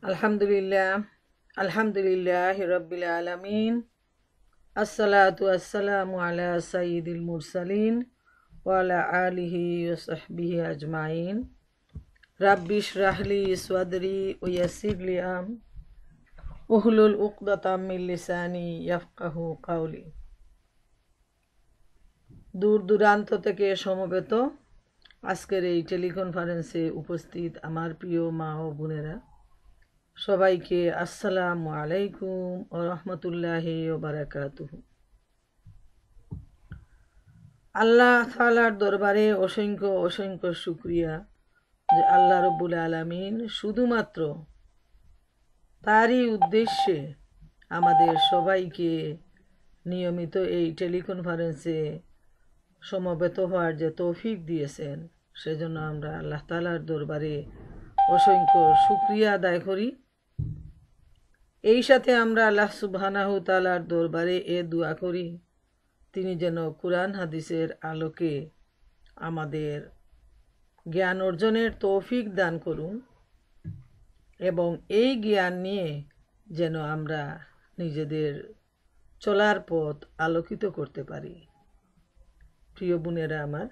আলহামদুলিল্লাহ আলহামদুলিল্লাহ রব্বিল আলামিন আসসালাতু আসসালামু আলা সাইয়্যিদিল মুরসালিন ওয়া আলা আলিহি ওয়া সাহবিহি আজমাইন রাব্বি ইশরাহ লি সাদরি ওয়া ইয়াসসির লি উহলুল উকদাতাম মিন লিসানি ইয়াফকাহু কাওলি। দূর দূরান্ত থেকে সমবেত আজকের এই টেলিকনফারেন্সে উপস্থিত আমার প্রিয় মা ও বোনেরা, সবাইকে আসসালামু আলাইকুম ও রহমতুল্লাহি ও বারাকাতুহু। আল্লাহ তাআলার দরবারে অসংখ্য অসংখ্য শুকরিয়া যে আল্লাহ রব্বুল আলামিন শুধুমাত্র তারই উদ্দেশ্যে আমাদের সবাইকে নিয়মিত এই টেলিকনফারেন্সে সমবেত হওয়ার যে তৌফিক দিয়েছেন, সেজন্য আমরা আল্লাহ তাআলার দরবারে অসংখ্য শুকরিয়া আদায় করি। এই সাথে আমরা আল্লাহ সুবহানাহু তাআলার দরবারে দোয়া করি, তিনি যেন কুরআন হাদিসের আলোকে আমাদের জ্ঞান অর্জনের তৌফিক দান করুন এবং এই জ্ঞান নিয়ে যেন আমরা নিজেদের চলার পথ আলোকিত করতে পারি। প্রিয় বোনেরা আমার,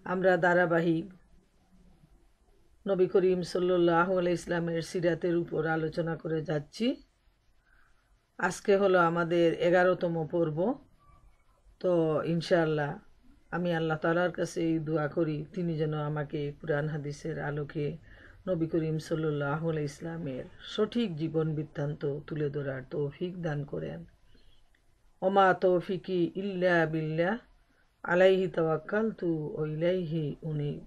আমরা ধারাবাহিক নবী করিম সাল্লাল্লাহু আলাইহি ইসলামের সিরাতের উপর আলোচনা করে যাচ্ছি। আজকে হলো আমাদের 11তম পর্ব। তো ইনশাআল্লাহ আমি আল্লাহ তাআলার কাছে এই দোয়া করি, তিনি যেন আমাকে কুরআন হাদিসের আলোকে নবী করিম সাল্লাল্লাহু আলাইহি ইসলামের সঠিক জীবন বৃত্তান্ত তুলে ধরার তৌফিক দান করেন। ওমা তৌফিকি ইল্লা বিল্লাহ আলাইহি তাওয়াক্কালতু ওয়া ইলাইহি উনীব।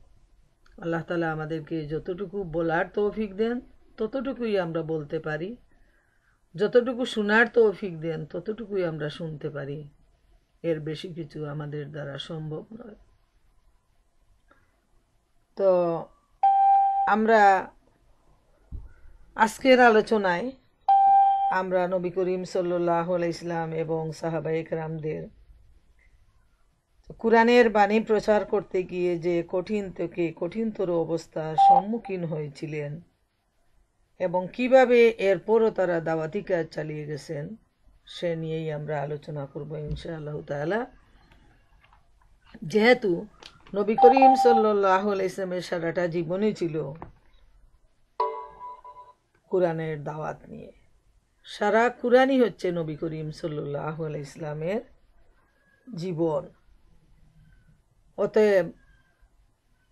আল্লাহ তাআলা আমাদেরকে যতটুকু বলার তৌফিক দেন ততটুকুই আমরা বলতে পারি, যতটুকু শোনার তৌফিক দেন ততটুকুই আমরা শুনতে পারি, এর বেশি কিছু আমাদের দ্বারা সম্ভব নয়। তো আমরা আজকের আলোচনায় আমরা নবী করিম সাল্লাল্লাহু আলাইহি ইসলাম এবং সাহাবায়ে কেরামদের কুরআনের বাণী প্রচার করতে গিয়ে যে কঠিন থেকে কঠিনতর অবস্থার সম্মুখীন হয়েছিলেন এবং কিভাবে এরপরও তারা দাওয়াতি কাজ চালিয়ে গেছেন, সে নিয়েই আমরা আলোচনা করব ইনশাআল্লাহ তাআলা। যেহেতু নবী করিম সাল্লাল্লাহু আলাইহি ইসলামের সারাটা জীবনই ছিল কুরআনের দাওয়াত নিয়ে, সারা কুরআনই হচ্ছে নবী করিম সাল্লাল্লাহু আলাইহি ইসলামের জীবন। অতএব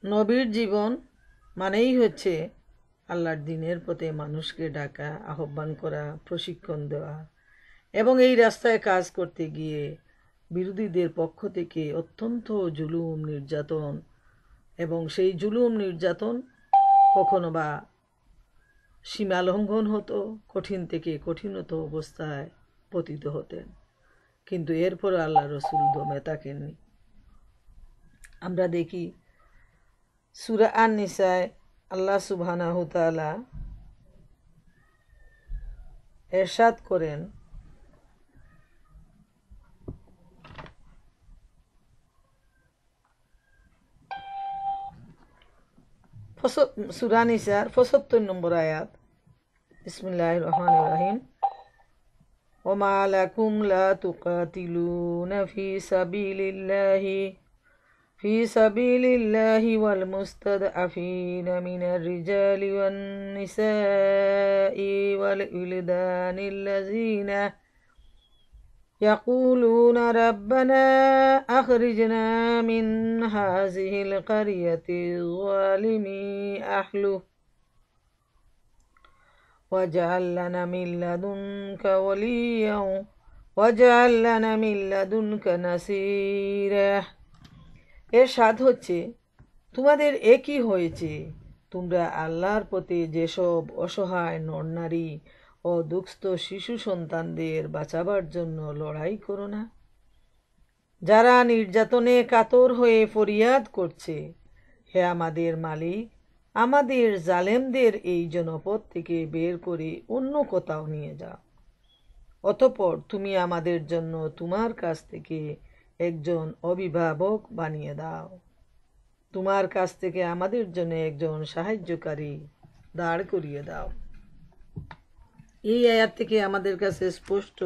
নবীর জীবন মানেই হচ্ছে আল্লাহর দ্বীনের পথে মানুষকে ডাকা, আহ্বান করা, প্রশিক্ষণ দেওয়া এবং এই রাস্তায় কাজ করতে গিয়ে বিরোধীদের পক্ষ থেকে অত্যন্ত জুলুম নির্যাতন, এবং সেই জুলুম নির্যাতন কখনো বা সীমা লঙ্ঘন হতো, কঠিন থেকে কঠিনতর অবস্থায় পতিত হতেন, কিন্তু এরপর আল্লাহ রসুল দমে থাকেননি। আমরা দেখি সূরা আন-নিসায় আল্লাহ সুবহানাহু তাআলা ইরশাদ করেন, সূরা নিসার ৭৫ নম্বর আয়াত, বিসমিল্লাহির রহমানির রহিম, ওমা লাকুম লা তুকাতিলুনা في سبيل الله والمستضعفين من الرجال والنساء والولدان الذين يقولون ربنا أخرجنا من هذه القرية الظالم أهله واجعل لنا من لدنك وليا واجعل لنا من لدنك نصيرا। এর স্বাদ হচ্ছে, তোমাদের একই হয়েছে, তোমরা আল্লাহর পথে যেসব অসহায় নরনারী ও দুঃস্থ শিশু সন্তানদের বাঁচাবার জন্য লড়াই করো না, যারা নির্যাতনে কাতর হয়ে ফরিয়াদ করছে, হে আমাদের মালিক, আমাদের জালেমদের এই জনপদ থেকে বের করে অন্য কোথাও নিয়ে যাও। অতঃপর তুমি আমাদের জন্য তোমার কাছ থেকে একজন অভিভাবক বানিয়ে দাও, তোমার কাছ থেকে আমাদের জন্য একজন সাহায্যকারী দাঁড় করিয়ে দাও। এই আয়াত থেকে আমাদের কাছে স্পষ্ট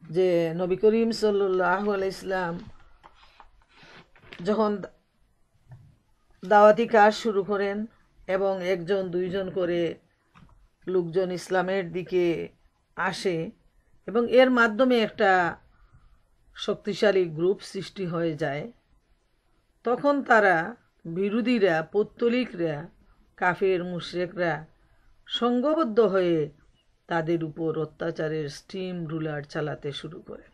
যে নবী করিম সাল্লাল্লাহু আলাইহি ইসলাম যখন দাওয়াতি কাজ শুরু করেন এবং একজন দুইজন করে লোকজন ইসলামের দিকে আসে এবং এর মাধ্যমে একটা শক্তিশালী গ্রুপ সৃষ্টি হয়ে যায়, তখন তারা বিরোধীরা, পৌত্তলিকরা, কাফের মুশরিকরা সংঘবদ্ধ হয়ে তাদের উপর অত্যাচারের স্টিম রুলার চালাতে শুরু করে।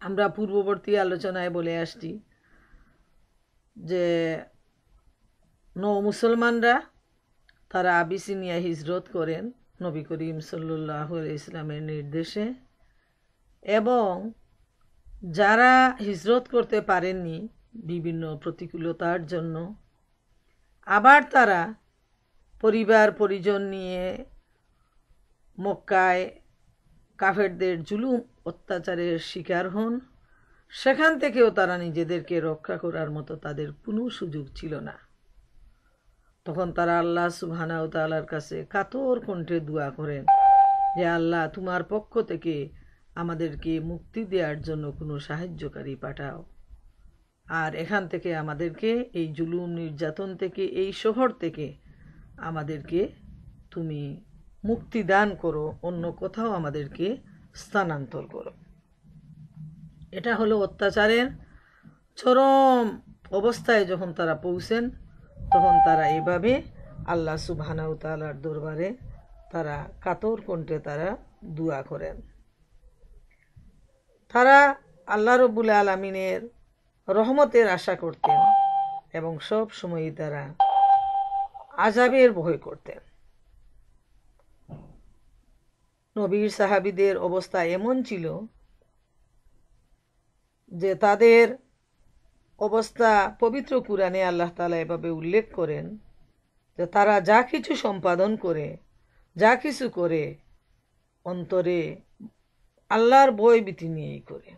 আমরা পূর্ববর্তী আলোচনায় বলে আসছি যে মুসলমানরা তারা আবিসিনিয়া হিজরত করেন নবী করিম সাল্লাল্লাহু আলাইহি ইসলামের নির্দেশে, এবং যারা হিজরত করতে পারেননি বিভিন্ন প্রতিকূলতার জন্য, আবার তারা পরিবার পরিজন নিয়ে মক্কায় কাফেরদের জুলুম অত্যাচারের শিকার হন। সেখান থেকেও তারা নিজেদেরকে রক্ষা করার মতো তাদের কোনো সুযোগ ছিল না। তখন তারা আল্লাহ সুবহানাহু ওয়া তাআলার কাছে কাতর কণ্ঠে দোয়া করেন যে আল্লাহ, তোমার পক্ষ থেকে আমাদেরকে মুক্তি দেওয়ার জন্য কোনো সাহায্যকারী পাঠাও, আর এখান থেকে আমাদেরকে, এই জুলুম নির্যাতন থেকে, এই শহর থেকে আমাদেরকে তুমি মুক্তি দান করো, অন্য কোথাও আমাদেরকে স্থানান্তর করো। এটা হলো অত্যাচারের চরম অবস্থায় যখন তারা পৌঁছেন, তখন তারা এভাবে আল্লাহ সুবহানাহু ওয়া তাআলার দরবারে তারা কাতর কণ্ঠে তারা দোয়া করেন। তারা আল্লাহ রাব্বুল আলামিনের রহমতের আশা করতেন এবং সব সময়ই তারা আযাবের ভয় করতেন। নবীর সাহাবীদের অবস্থা এমন ছিল যে তাদের অবস্থা পবিত্র কুরআনে আল্লাহ তাআলা এভাবে উল্লেখ করেন যে তারা যা কিছু সম্পাদন করে, যা কিছু করে, অন্তরে আল্লাহর ভয় ভীতি নিয়েই করে।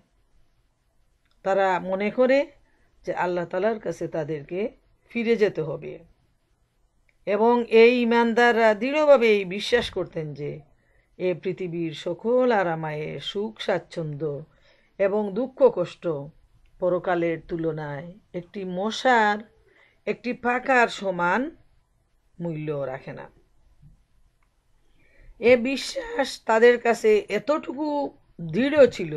তারা মনে করে যে আল্লাহ তাআলার কাছে তাদেরকে ফিরে যেতে হবে, এবং এই ঈমানদাররা দৃঢ়ভাবে এই বিশ্বাস করতেন যে এ পৃথিবীর সকল আরামায়ে, সুখ স্বাচ্ছন্দ্য এবং দুঃখ কষ্ট পরকালের তুলনায় একটি মশার, একটি পাকার সমান মূল্য রাখে না। এ বিশ্বাস তাদের কাছে এতটুকু দৃঢ় ছিল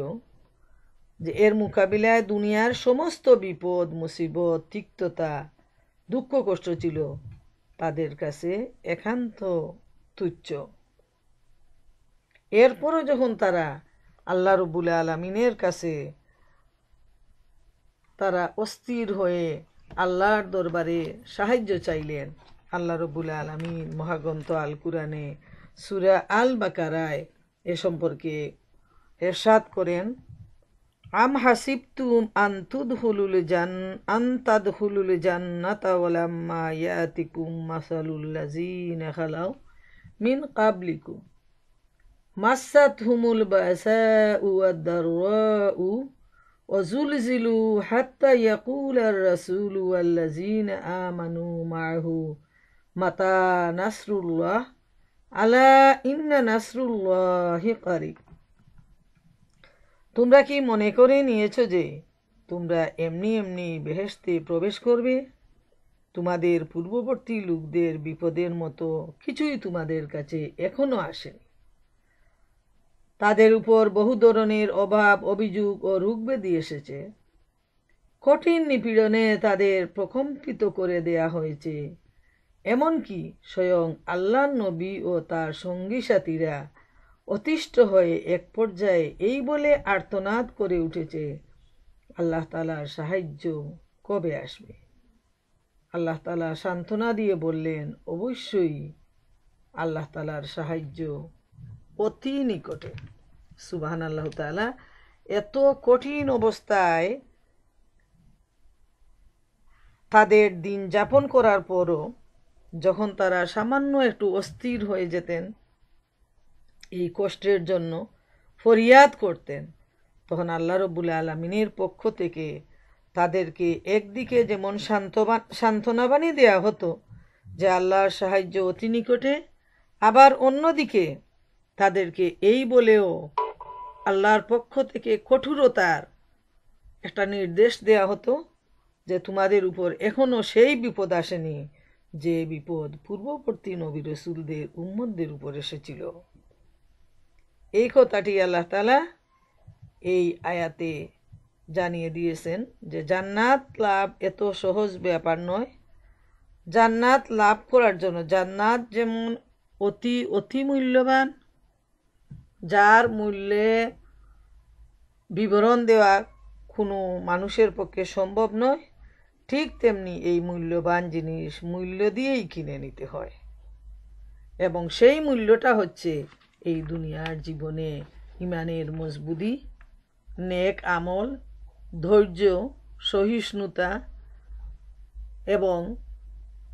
যে এর মোকাবিলায় দুনিয়ার সমস্ত বিপদ, মুসিবত, তিক্ততা, দুঃখ কষ্ট ছিল তাদের কাছে একান্ত তুচ্ছ। এরপরও যখন তারা আল্লাহ রাব্বুল আলামিনের কাছে তারা অস্থির হয়ে আল্লাহর দরবারে সাহায্য চাইলেন, আল্লাহ রাব্বুল আলামিন মহাগ্রন্থ আল কুরআনে সূরা আল বাকারায় এ সম্পর্কে ইরশাদ করেন, আম হাসিবতুম আন তাদখুলুল জান্নাতা ওয়ালাম্মা ইয়াতিকুম মাসালুল লাযিনা খালাউ মিন ক্বাবলিকুম মাসাতহুমুল বাসাউ ওয়াদ-দাররাউ ওয়াজুলজিলু হাত্তা ইয়াকুলার রাসূলু ওয়াল্লাযিনা আমানু মা'হু মাতা নাসরুল্লাহ আলা ইন্না নাসরুল্লাহি কারীব। তোমরা কি মনে করে নিয়েছো যে তোমরা এমনি এমনি বেহেশতে প্রবেশ করবে? তোমাদের পূর্ববর্তী লোকদের বিপদের মতো কিছুই তোমাদের কাছে এখনো আসেনি। তাদের উপর বহু ধরনের অভাব, অভিযোগ ও রোগব্যাধি এসেছে। কঠিন নিপীড়নে তাদের প্রকম্পিত করে দেয়া হয়েছে। এমনকি স্বয়ং আল্লাহর নবী ও তার সঙ্গী সাথীরা অতিষ্ঠ হয়ে এক পর্যায়ে এই বলে আর্তনাদ করে উঠেছে, আল্লাহ তাআলার সাহায্য কবে আসবে? আল্লাহ তাআলা সান্ত্বনা দিয়ে বললেন, অবশ্যই আল্লাহ তাআলার সাহায্য অতি নিকটে। সুবহানাল্লাহু তাআলা। এত কঠিন অবস্থায় তাদের দিন যাপন করার পরও যখন তারা সামান্য একটু অস্থির হয়ে যেতেন, এই কষ্টের জন্য ফরিয়াদ করতেন, তখন আল্লাহ রাব্বুল আলামিনের পক্ষ থেকে তাদেরকে একদিকে যেমন সান্ত্বনা বাণী দেয়া হতো যে আল্লাহর সাহায্য অতি নিকটে, আবার অন্যদিকে তাদেরকে এই বলেও আল্লাহর পক্ষ থেকে কঠোরতার একটা নির্দেশ দেয়া হতো যে তোমাদের উপর এখনো সেই বিপদ আসেনি যে বিপদ পূর্ববর্তী নবী রাসূলদের উম্মতদের উপর এসেছিল। এই কথাটি আল্লাহ তাআলা এই আয়াতে জানিয়ে দিয়েছেন যে জান্নাত লাভ এত সহজ ব্যাপার নয়। জান্নাত লাভ করার জন্য জান্নাত যেমন অতি অতি মূল্যবান, যার মূল্যে বিবরণ দেওয়া কোনো মানুষের পক্ষে সম্ভব নয়, ঠিক তেমনি এই মূল্যবান জিনিস মূল্য দিয়েই কিনে নিতে হয়, এবং সেই মূল্যটা হচ্ছে এই দুনিয়ার জীবনে ইমানের মজবুতি, নেক আমল, ধৈর্য, সহিষ্ণুতা এবং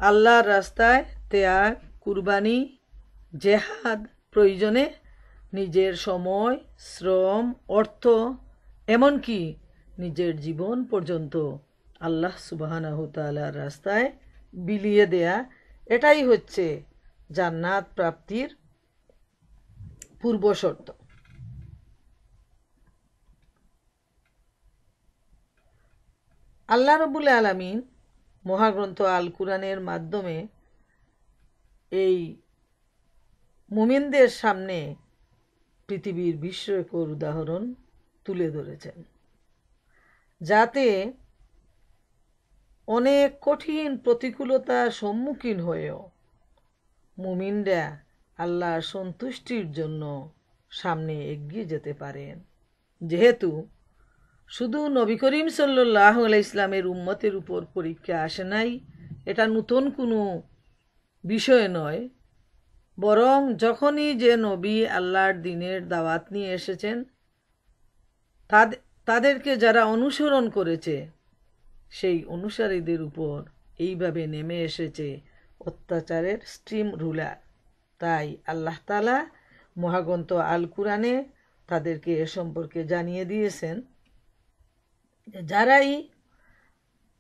আল্লাহর রাস্তায় ত্যাগ, কুরবানি, জেহাদ, প্রয়োজনে নিজের সময়, শ্রম, অর্থ, এমনকি নিজের জীবন পর্যন্ত আল্লাহ সুবহানাহু তাআলার রাস্তায় বিলিয়ে দেয়া, এটাই হচ্ছে জান্নাত প্রাপ্তির পূর্বশর্ত। আল্লাহ রাব্বুল আলামিন মহাগ্রন্থ আল কুরআনের মাধ্যমে এই মুমিনদের সামনে পৃথিবীর বিস্ময়কর উদাহরণ তুলে ধরেছেন, যাতে অনেক কঠিন প্রতিকূলতার সম্মুখীন হয়েও মুমিনরা আল্লাহর সন্তুষ্টির জন্য সামনে এগিয়ে যেতে পারেন। যেহেতু শুধু নবী করিম সাল্লাল্লাহু আলাইহি ইসলামের উম্মতের উপর পরীক্ষা আসে নাই, এটা নতুন কোনো বিষয় নয়, বরং যখনই যে নবী আল্লাহর দ্বীনের দাওয়াত নিয়ে এসেছেন, তাদেরকে যারা অনুসরণ করেছে সেই অনুসারীদের উপর এইভাবে নেমে এসেছে অত্যাচারের স্ট্রিম রুলার। তাই আল্লাহ তাআলা মহাগ্রন্থ আল কুরআনে তাদেরকে এ সম্পর্কে জানিয়ে দিয়েছেন, যারাই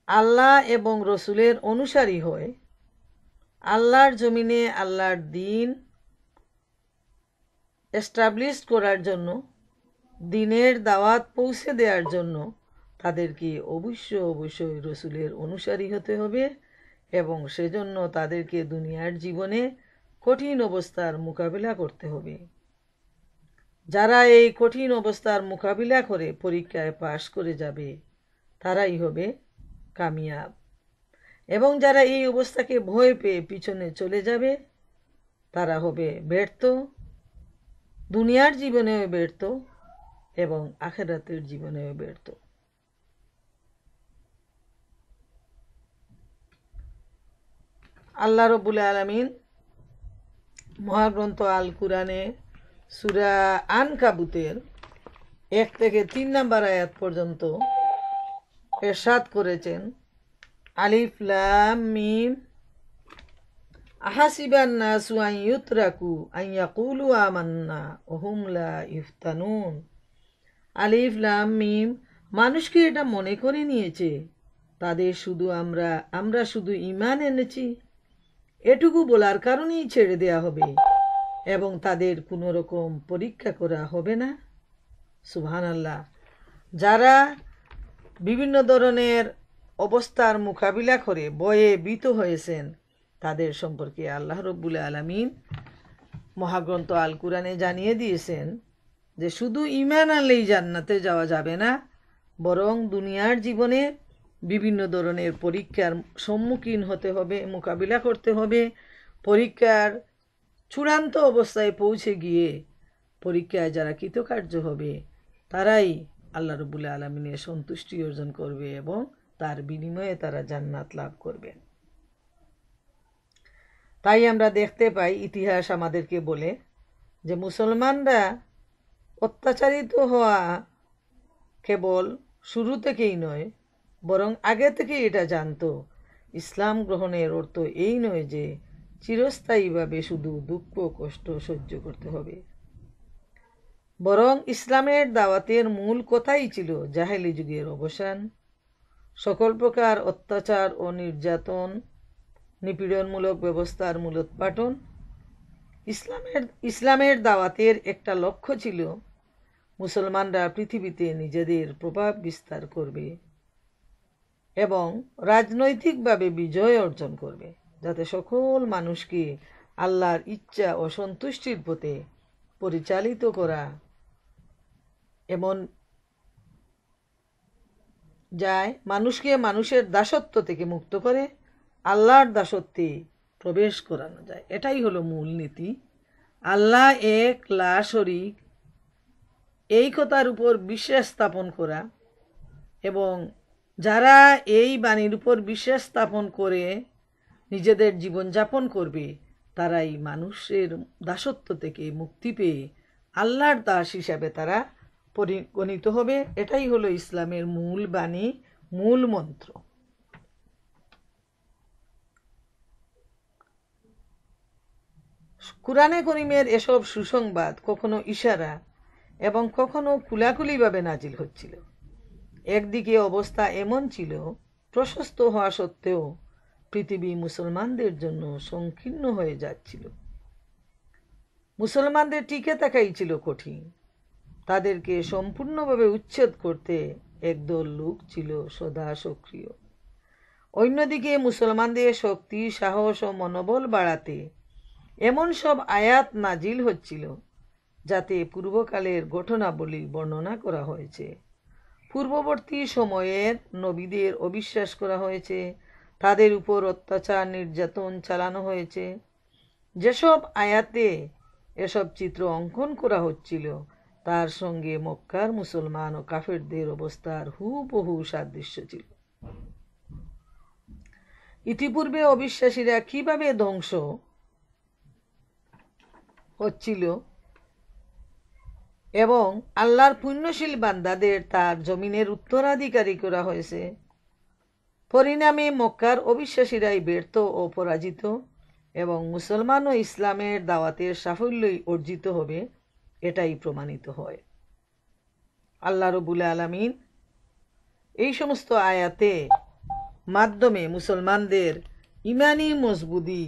আল্লাহ এবং রসুলের অনুসারী হয়, আল্লাহর জমিনে আল্লাহর দ্বীন এস্টাবলিশ করার জন্য, দ্বীনের দাওয়াত পৌঁছে দেওয়ার জন্য তাদেরকে অবশ্যই রসুলের অনুসারী হতে হবে, এবং সেজন্য তাদেরকে দুনিয়ার জীবনে কঠিন অবস্থার মোকাবিলা করতে হবে। যারা এই কঠিন অবস্থার মোকাবিলা করে পরীক্ষায় পাশ করে যাবে তারাই হবে কামিয়াব, এবং যারা এই অবস্থাকে ভয় পেয়ে পিছনে চলে যাবে তারা হবে ব্যর্থ, দুনিয়ার জীবনেও ব্যর্থ এবং আখিরাতের জীবনেও ব্যর্থ। আল্লাহ রাব্বুল আলামিন মহাগ্রন্থ আল কুরআনে সূরা আনকাবুতের 1 থেকে 3 নম্বর আয়াত পর্যন্ত ইরশাদ করেছেন, আলিফ লাম মিম আহাসিবান নাসু আন ইউতরাকু আন ইয়াকুলু আমান্না ওয়া হুম লা ইফতানুন। আলিফ লাম মিম, মানুষ কি এটা মনে করে নিয়েছে তাদের আমরা শুধু ঈমান এনেছি, এটুকু বলার কারণেই ছেড়ে দেয়া হবে এবং তাদের কোনো রকম পরীক্ষা করা হবে না? সুবহানাল্লাহ। যারা বিভিন্ন ধরনের অবস্থার মোকাবিলা করে ভয়ে ভীত হয়েছেন, তাদের সম্পর্কে আল্লাহ রাব্বুল আলামিন মহাগ্রন্থ আল কুরআনে জানিয়ে দিয়েছেন যে শুধু ঈমান আনলেই জান্নাতে যাওয়া যাবে না, বরং দুনিয়ার জীবনে বিভিন্ন ধরনের পরীক্ষার সম্মুখীন হতে হবে, মোকাবিলা করতে হবে। পরীক্ষার চূড়ান্ত অবস্থায় পৌঁছে গিয়ে পরীক্ষায় যারা কৃতকার্য হবে তারাই আল্লাহ রাব্বুল আলামিনের সন্তুষ্টি অর্জন করবে এবং তার বিনিময়ে তারা জান্নাত লাভ করবে। তাই আমরা দেখতে পাই, ইতিহাস আমাদেরকে বলে যে মুসলমানরা অত্যাচারিত হওয়া কেবল শুরু থেকেই নয়, বরং আগে থেকেই এটা জানতো। ইসলাম গ্রহণের অর্থ এই নয় যে চিরস্থায়ীভাবে শুধু দুঃখ কষ্ট সহ্য করতে হবে, বরং ইসলামের দাওয়াতের মূল কথাই ছিল জাহেলি যুগের অবসান, সকল প্রকার অত্যাচার ও নির্যাতন, নিপীড়নমূলক ব্যবস্থার মূলোৎপাটন। ইসলামের দাওয়াতের একটা লক্ষ্য ছিল মুসলমানরা পৃথিবীতে নিজেদের প্রভাব বিস্তার করবে এবং রাজনৈতিকভাবে বিজয় অর্জন করবে, যাতে সকল মানুষকে আল্লাহর ইচ্ছা ও সন্তুষ্টির পথে পরিচালিত করা এমন যায়, মানুষকে মানুষের দাসত্ব থেকে মুক্ত করে আল্লাহর দাসত্বে প্রবেশ করানো যায়। এটাই হলো মূল নীতি। আল্লাহ এক, লা শরীক, এই কথার উপর বিশ্বাস স্থাপন করা, এবং যারা এই বাণীর উপর বিশ্বাস স্থাপন করে নিজেদের জীবনযাপন করবে তারাই মানুষের দাসত্ব থেকে মুক্তি পেয়ে আল্লাহর দাস হিসাবে তারা পরিগণিত হবে। এটাই হলো ইসলামের মূল বাণী, মূল মন্ত্র। কুরআনে করিমের এসব সুসংবাদ কখনো ইশারা এবং কখনো খোলাখুলিভাবে নাজিল হচ্ছিল। একদিকে অবস্থা এমন ছিল, প্রশস্ত হওয়া সত্ত্বেও পৃথিবী মুসলমানদের জন্য সংকীর্ণ হয়ে যাচ্ছিল। মুসলমানদের টিকে থাকাই ছিল কঠিন। তাদেরকে সম্পূর্ণভাবে উচ্ছেদ করতে একদল লোক ছিল সদা সক্রিয়। অন্যদিকে মুসলমানদের শক্তি, সাহস ও মনোবল বাড়াতে এমন সব আয়াত নাজিল হচ্ছিল যাতে পূর্বকালের ঘটনাবলী বর্ণনা করা হয়েছে, পূর্ববর্তী সময়ের নবীদের অবিশ্বাস করা হয়েছে, তাদের উপর অত্যাচার নির্যাতন চালানো হয়েছে। যেসব আয়াতে এসব চিত্র অঙ্কন করা হচ্ছিল তার সঙ্গে মক্কার মুসলমান ও কাফেরদের অবস্থার হুবহু সাদৃশ্য ছিল। ইতিপূর্বে অবিশ্বাসীরা কিভাবে ধ্বংস হচ্ছিল এবং আল্লাহর পুণ্যশীল বান্দাদের তার জমিনের উত্তরাধিকারী করা হয়েছে, পরিণামে মক্কার অবিশ্বাসীরাই ব্যর্থ ও পরাজিত এবং মুসলমান ও ইসলামের দাওয়াতের সাফল্যই অর্জিত হবে, এটাই প্রমাণিত হয়। আল্লাহ রাব্বুল আলামিন এই সমস্ত আয়াতে মাধ্যমে মুসলমানদের ঈমানি মজবুতি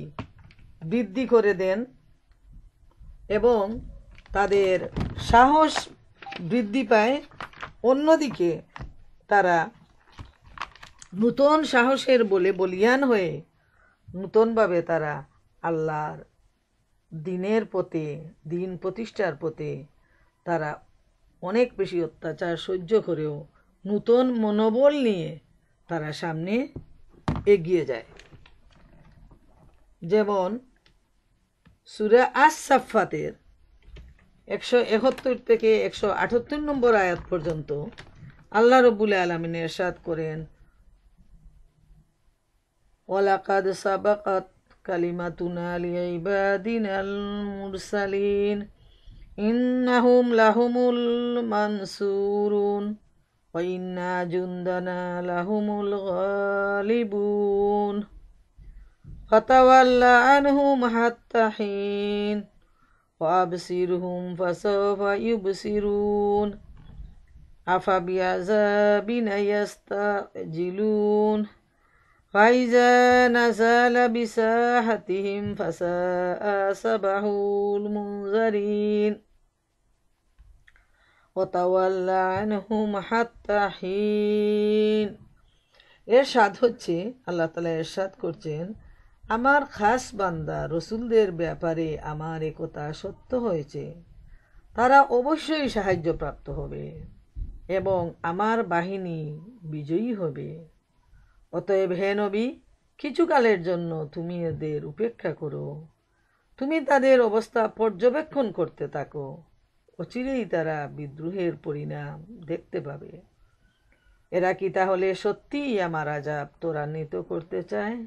বৃদ্ধি করে দেন এবং তাদের সাহস বৃদ্ধি পায়। অন্যদিকে তারা নূতন সাহসের বলে বলিয়ান হয়ে নূতনভাবে তারা আল্লাহর দিনের পথে, দিন প্রতিষ্ঠার পথে তারা অনেক বেশি অত্যাচার সহ্য করেও নূতন মনোবল নিয়ে তারা সামনে এগিয়ে যায়। যেমন সূরা আস-সাফফাতের 171 থেকে 178 নম্বর আয়াত পর্যন্ত আল্লাহ রাব্বুল আলামিন ইরশাদ করেন, ওয়ালাকাদ সাবাকাত কালিমাতুনা লিইবাদিনাল মুরসালিন ইন্নাহুম লাহুমুল মানসুরুন ওয়া ইন্না জুনদানা লাহুমুল গালিবুন ফাতাওয়াল্লা আনহুম হাত্তা হিন وأبصرهم فسوف يبصرون أفبعذابنا يستعجلون فإذا نزل بساحتهم فساء صباح المنذرين وتولى عنهم حتى حين। এরশাদ হচ্ছে, আল্লাহ তাআলা এরশাদ করছেন, আমার খাস বান্দা রসুলদের ব্যাপারে আমার একথা সত্য হয়েছে, তারা অবশ্যই সাহায্যপ্রাপ্ত হবে এবং আমার বাহিনী বিজয়ী হবে। অতএব হে নবী, কিছুকালের জন্য তুমি এদের উপেক্ষা করো, তুমি তাদের অবস্থা পর্যবেক্ষণ করতে থাকো, অচিরেই তারা বিদ্রোহের পরিণাম দেখতে পাবে। এরা কি তাহলে সত্যিই আমার আযাব ত্বরান্বিত করতে চায়?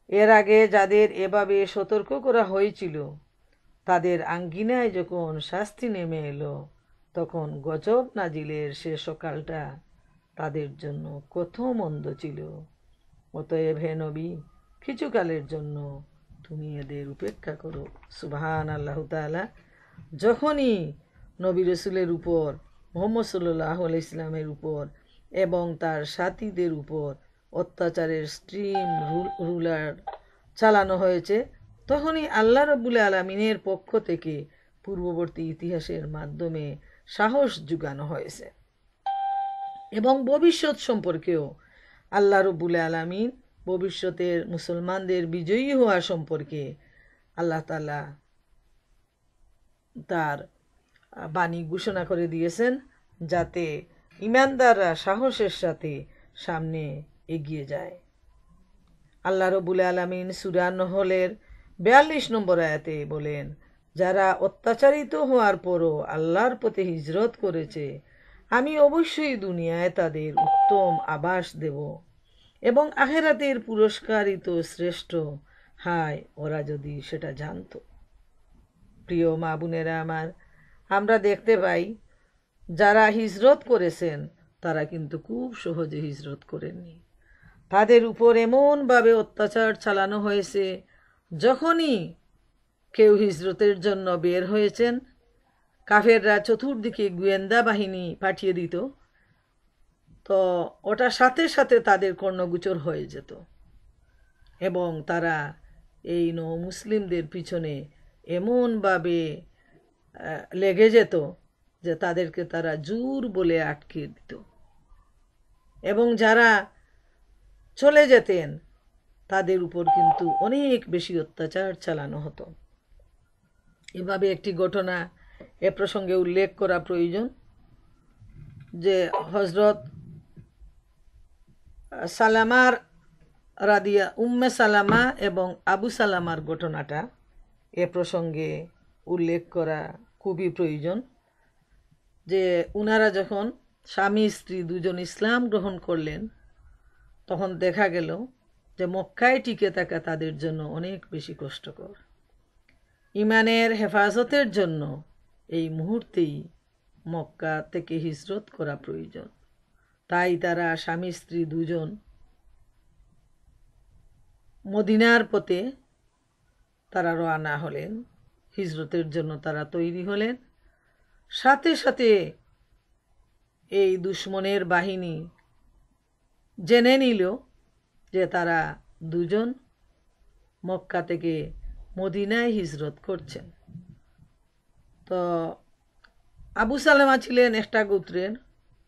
এর আগে যাদের এভাবে সতর্ক করা হয়েছিল তাদের আঙ্গিনায় যখন শাস্তি নেমে এলো তখন গজব নাজিলের সে সকালটা তাদের জন্য কত মন্দ ছিল। অতএব হে নবী, কিছুকালের জন্য তুমি এদের উপেক্ষা করো। সুবহানাল্লাহু তাআলা যখনই নবী রাসূলের উপর, মুহাম্মদ সাল্লাল্লাহু আলাইহি সাল্লামের উপর এবং তার সাথীদের উপর অত্যাচারের স্ট্রিম রুলার চালানো হয়েছে, তখনই আল্লাহ রাব্বুল আলামিনের পক্ষ থেকে পূর্ববর্তী ইতিহাসের মাধ্যমে সাহস জুগানো হয়েছে এবং ভবিষ্যৎ সম্পর্কেও আল্লাহ রাব্বুল আলামিন ভবিষ্যতের মুসলমানদের বিজয়ী হওয়া সম্পর্কে আল্লাহ তাআলা তার বাণী ঘোষণা করে দিয়েছেন, যাতে ঈমানদাররা সাহসের সাথে সামনে এগিয়ে যায়। আল্লাহ রাব্বুল আলামিন সূরা নহলের 42 নম্বর আয়াতে বলেন, যারা অত্যাচারিত হওয়ার পরও আল্লাহর পথে হিজরত করেছে, আমি অবশ্যই দুনিয়ায় তাদের উত্তম আবাস দেব এবং আখিরাতের পুরস্কারিত শ্রেষ্ঠ। হায়, ওরা যদি সেটা জানতো। প্রিয় মা বোনেরা আমার, আমরা দেখতে পাই যারা হিজরত করেছেন তারা কিন্তু খুব সহজে হিজরত করেননি। তাদের উপর এমনভাবে অত্যাচার চালানো হয়েছে, যখনই কেউ হিজরতের জন্য বের হয়েছেন, কাফেররা চতুর্দিকে গোয়েন্দা বাহিনী পাঠিয়ে দিত, তো ওটা সাথে সাথে তাদের কর্ণগোচর হয়ে যেত এবং তারা এই মুসলিমদের পিছনে এমনভাবে লেগে যেত যে তাদেরকে তারা জোর বলে আটকে দিত এবং যারা চলে যেতেন তাদের উপর কিন্তু অনেক বেশি অত্যাচার চালানো হতো। এভাবে একটি ঘটনা এ প্রসঙ্গে উল্লেখ করা প্রয়োজন যে হযরত সালামার রাদিয়া উম্মে সালামা এবং আবু সালামার ঘটনাটা এ প্রসঙ্গে উল্লেখ করা খুবই প্রয়োজন। যে উনারা যখন স্বামী স্ত্রী দুজন ইসলাম গ্রহণ করলেন, তখন দেখা গেল যে মক্কায় টিকে থাকা তাদের জন্য অনেক বেশি কষ্টকর। ঈমানের হেফাজতের জন্য এই মুহূর্তেই মক্কা থেকে হিজরত করা প্রয়োজন। তাই তারা স্বামী স্ত্রী দুজন মদিনার পথে তারা রওনা হলেন, হিজরতের জন্য তারা তৈরি হলেন। সাথে সাথে এই দুশমনের বাহিনী জেনে নিল যে তারা দুজন মক্কা থেকে মদিনায় হিজরত করছেন। তো আবু সালেমা ছিলেন একটা গোত্রের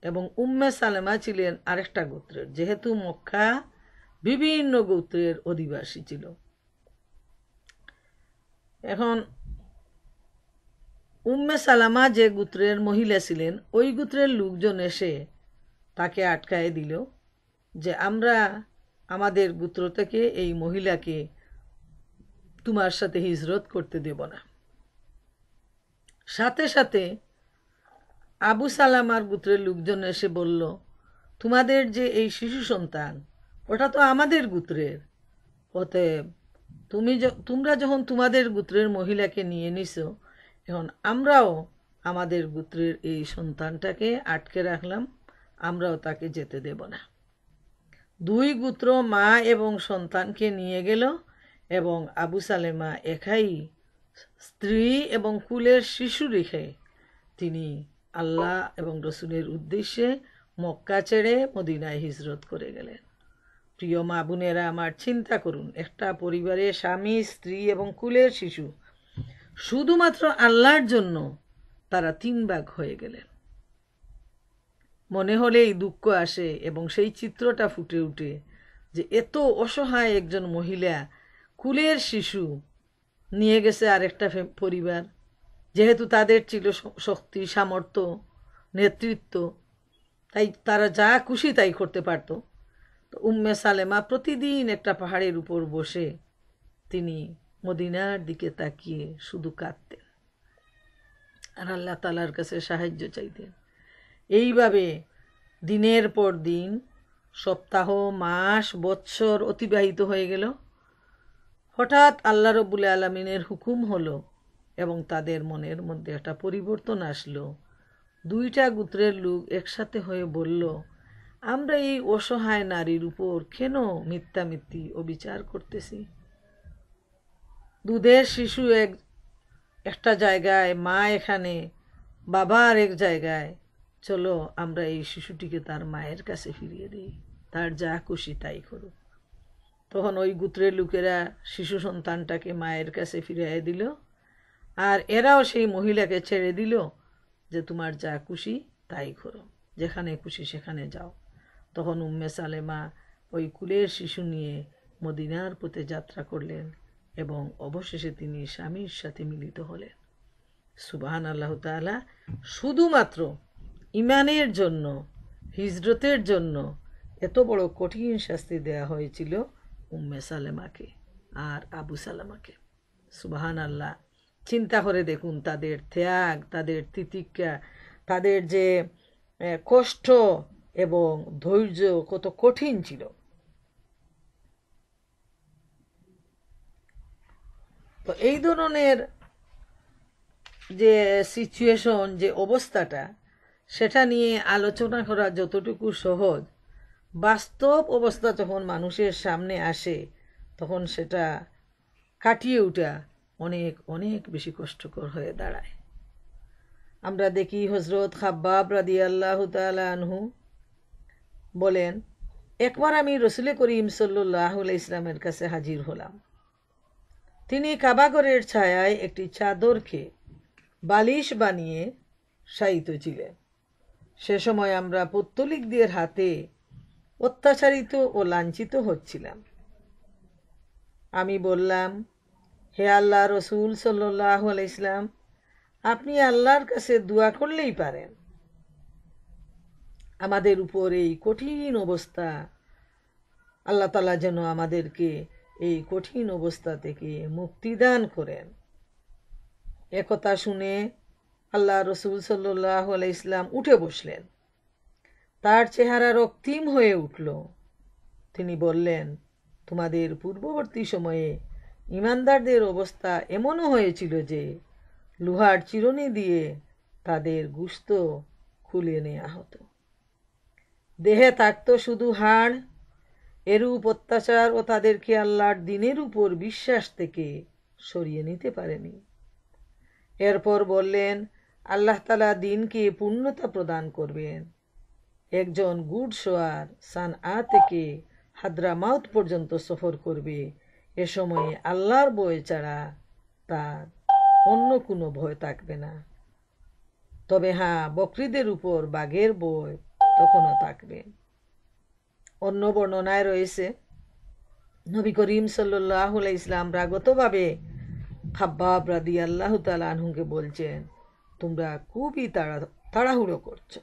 এবং উম্মে সালেমা ছিলেন আরেকটা গোত্রের, যেহেতু মক্কা বিভিন্ন গোত্রের অধিবাসী ছিল। এখন উম্মে সালামা যে গোত্রের মহিলা ছিলেন, ওই গোত্রের লোকজন এসে তাকে আটকায় দিল যে আমরা আমাদের গোত্র থেকে এই মহিলাকে তোমার সাথে হিজরত করতে দেব না। সাথে সাথে আবু সালামার গোত্রের লোকজন এসে বলল, তোমাদের যে এই শিশু সন্তান ওটা তো আমাদের গোত্রের, অতএব তোমরা যখন তোমাদের গোত্রের মহিলাকে নিয়ে নিছো, এখন আমরাও আমাদের গোত্রের এই সন্তানটাকে আটকে রাখলাম, আমরাও তাকে যেতে দেব না। দুই গোত্র মা এবং সন্তানকে নিয়ে গেল এবং আবু সালেমা একাই স্ত্রী এবং কুলের শিশু রেখে তিনি আল্লাহ এবং রসুলের উদ্দেশ্যে মক্কা ছেড়ে মদিনায় হিজরত করে গেলেন। প্রিয় মা বোনেরা আমার, চিন্তা করুন, একটা পরিবারে স্বামী স্ত্রী এবং কুলের শিশু শুধুমাত্র আল্লাহর জন্য তারা 3 ভাগ হয়ে গেলেন। মনে হলেই দুঃখ আসে এবং সেই চিত্রটা ফুটে ওঠে যে এত অসহায় একজন মহিলা কুলের শিশু নিয়ে গেছে আরেকটা পরিবার, যেহেতু তাদের ছিল শক্তি, সামর্থ্য, নেতৃত্ব, তাই তারা যা খুশি তাই করতে পারত। তো উম্মে সালেমা প্রতিদিন একটা পাহাড়ের উপর বসে তিনি মদিনার দিকে তাকিয়ে শুধু কাঁদতেন আর আল্লাহ তাআলার কাছে সাহায্য চাইতেন। এইভাবে দিনের পর দিন, সপ্তাহ, মাস, বৎসর অতিবাহিত হয়ে গেল। হঠাৎ আল্লাহ রাব্বুল আলামিনের হুকুম হলো এবং তাদের মনের মধ্যে একটা পরিবর্তন আসলো। 2টা গোত্রের লোক একসাথে হয়ে বলল, আমরা এই অসহায় নারীর উপর কেন মিথ্যামিথ্যি অবিচার করতেছি? দুধের শিশু একটা জায়গায়, মা এখানে, বাবা আরেক জায়গায়, চলো আমরা এই শিশুটিকে তার মায়ের কাছে ফিরিয়ে দিই, তার যা খুশি তাই করুক। তখন ওই গোত্রের লোকেরা শিশু সন্তানটাকে মায়ের কাছে ফিরিয়ে দিল, আর এরাও সেই মহিলাকে ছেড়ে দিল যে তোমার যা খুশি তাই করো, যেখানে খুশি সেখানে যাও। তখন উম্মে সালেমা ওই কুলের শিশু নিয়ে মদিনার পথে যাত্রা করলেন এবং অবশেষে তিনি স্বামীর সাথে মিলিত হলেন। সুবহান আল্লাহ তাআলা। শুধুমাত্র ইমানের জন্য, হিজরতের জন্য এত বড় কঠিন শাস্তি দেয়া হয়েছিল উম্মে সালেমাকে আর আবু সালামাকে। সুবহান আল্লাহ। চিন্তা করে দেখুন তাদের ত্যাগ, তাদের তিতিক্ষা, তাদের যে কষ্ট এবং ধৈর্য কত কঠিন ছিল। তো এই ধরনের যে সিচুয়েশন, যে অবস্থাটা, সেটা নিয়ে আলোচনা করা যতটুকু সহজ, বাস্তব অবস্থা যখন মানুষের সামনে আসে তখন সেটা কাটিয়ে ওঠা অনেক অনেক বেশি কষ্টকর হয়ে দাঁড়ায়। আমরা দেখি হযরত খাব্বাব রাদিয়াল্লাহু তাআলা আনহু বলেন, একবার আমি রাসূল করিম সাল্লাল্লাহু আলাইহি ওয়াসাল্লামের কাছে হাজির হলাম। তিনি কাবাঘরের ছায়ায় একটি চাদরকে বালিশ বানিয়ে শায়িত ছিলেন। সে সময় আমরা পৌত্তলিকদের হাতে অত্যাচারিত ও লাঞ্ছিত হচ্ছিলাম। আমি বললাম, হে আল্লাহ রসুল সাল্লাল্লাহু আলাইহি ওয়াসাল্লাম, আপনি আল্লাহর কাছে দোয়া করলেই পারেন আমাদের উপর এই কঠিন অবস্থা, আল্লাহ তাআলা যেন আমাদেরকে এই কঠিন অবস্থা থেকে মুক্তি দান করেন। একথা শুনে আল্লাহ রসুল সাল্লাল্লাহু আলাইহি ওয়াসাল্লাম উঠে বসলেন। তার চেহারা রক্তিম হয়ে উঠল। তিনি বললেন, তোমাদের পূর্ববর্তী সময়ে ঈমানদারদের অবস্থা এমনও হয়েছিল যে লোহার চিরুনি দিয়ে তাদের গোশত খুলে নেওয়া হতো, দেহে থাকত শুধু হাড়। এরূপ অত্যাচার ও তাদেরকে আল্লাহর দ্বীনের উপর বিশ্বাস থেকে সরিয়ে নিতে পারেনি। এরপর বললেন, আল্লাহ তাআলা দ্বীনকে পূর্ণতা প্রদান করবেন। একজন ঘুড়সওয়ার সানআ থেকে হাদ্রামাউত পর্যন্ত সফর করবে, এ সময়ে আল্লাহর ভয় ছাড়া তার অন্য কোনো ভয় থাকবে না। তবে হ্যাঁ, বকরীদের উপর বাঘের ভয় তখনও থাকবে। অন্য বর্ণনায় রয়েছে, নবী করিম সাল্লাল্লাহু আলাইহি ওয়াসাল্লাম রাগতভাবে খাব্বাব রাদিয়াল্লাহু তাআলা আনহুকে বলছেন, তোমরা খুবই তাড়াহুড়ো করছো।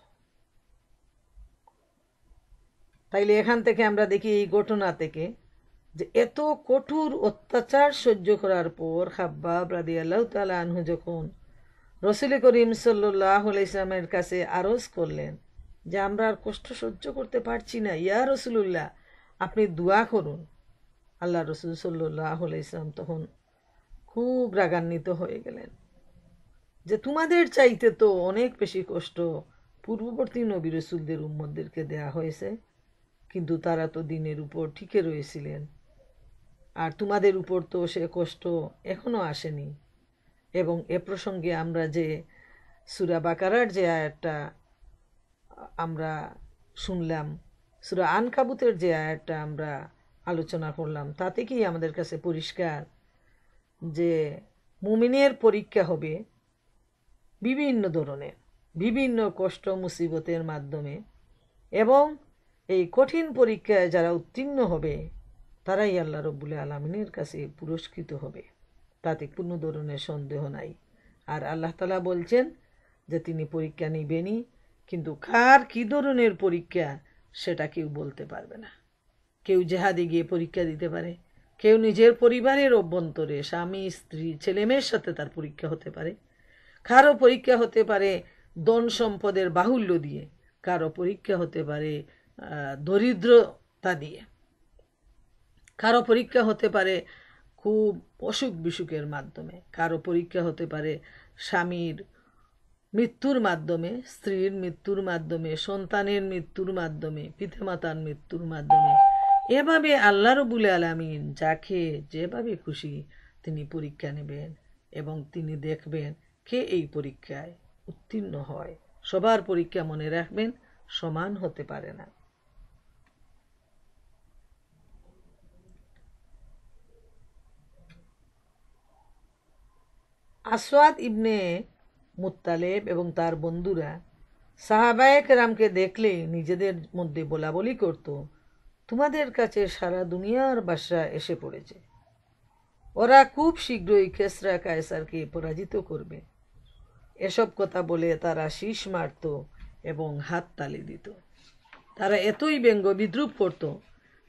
তাইলে এখান থেকে আমরা দেখি এই ঘটনা থেকে যে এত কঠোর অত্যাচার সহ্য করার পর খাব্বাব রাদিয়াল্লাহু তাআলা আনহু যখন রাসূল করিম সাল্লাল্লাহু আলাইহি ওয়াসাল্লামের কাছে আরজ করলেন যে আমরা আর কষ্ট সহ্য করতে পারছি না, ইয়া রাসূলুল্লাহ, আপনি দোয়া করুন। আল্লাহ রাসূল সাল্লাল্লাহু আলাইহি ওয়াসাল্লাম তখন খুব রাগান্বিত হয়ে গেলেন যে তোমাদের চাইতে তো অনেক বেশি কষ্ট পূর্ববর্তী নবী রাসূলদের উম্মতদেরকে দেয়া হয়েছে, কিন্তু তারা তো দ্বীনের উপর টিকে রয়েছিলেন, আর তোমাদের উপর তো সে কষ্ট এখনো আসেনি। এবং এ প্রসঙ্গে আমরা যে সূরা বাকারার যে আয়াতটা আমরা শুনলাম, সূরা আনকাবুতের যে আয়াতটা আমরা আলোচনা করলাম, তাতে কি আমাদের কাছে পরিষ্কার যে মুমিনের পরীক্ষা হবে বিভিন্ন ধরনের, বিভিন্ন কষ্ট মুসিবতের মাধ্যমে, এবং এই কঠিন পরীক্ষায় যারা উত্তীর্ণ হবে তারাই আল্লাহ রব্বুল আলামিনের কাছে পুরস্কৃত হবে, তাতে কোনো ধরনের সন্দেহ নাই। আর আল্লাহ তাআলা বলছেন যে তিনি পরীক্ষা নিবেনই, কিন্তু কার কী ধরনের পরীক্ষা সেটা কেউ বলতে পারবে না। কেউ জেহাদে গিয়ে পরীক্ষা দিতে পারে, কেউ নিজের পরিবারের অভ্যন্তরে স্বামী স্ত্রী ছেলেমেয়ের সাথে তার পরীক্ষা হতে পারে, কারো পরীক্ষা হতে পারে ধন সম্পদের বাহুল্য দিয়ে, কারো পরীক্ষা হতে পারে দরিদ্রতা দিয়ে, কারো পরীক্ষা হতে পারে খুব অসুখ বিসুখের মাধ্যমে, কারো পরীক্ষা হতে পারে স্বামীর মৃত্যুর মাধ্যমে, স্ত্রীর মৃত্যুর মাধ্যমে, সন্তানের মৃত্যুর মাধ্যমে, পিতামাতার মৃত্যুর মাধ্যমে। এভাবে আল্লাহ রাব্বুল আলামিন যাকে যেভাবে খুশি তিনি পরীক্ষা নেবেন এবং তিনি দেখবেন কে এই পরীক্ষায় উত্তীর্ণ হয়। সবার পরীক্ষা মনে রাখবেন সমান হতে পারে না। আসওয়াদ ইবনে মুত্তালেব এবং তার বন্ধুরা সাহাবায়ে কেরামকে দেখলে নিজেদের মধ্যে বলাবলি করত, তোমাদের কাছে সারা দুনিয়ার বাদশা এসে পড়েছে, ওরা খুব শীঘ্রই কেসরা কায়সারকে পরাজিত করবে। এসব কথা বলে তারা শীষ মারত এবং হাত তালি দিত। তারা এতই ব্যঙ্গ বিদ্রুপ করত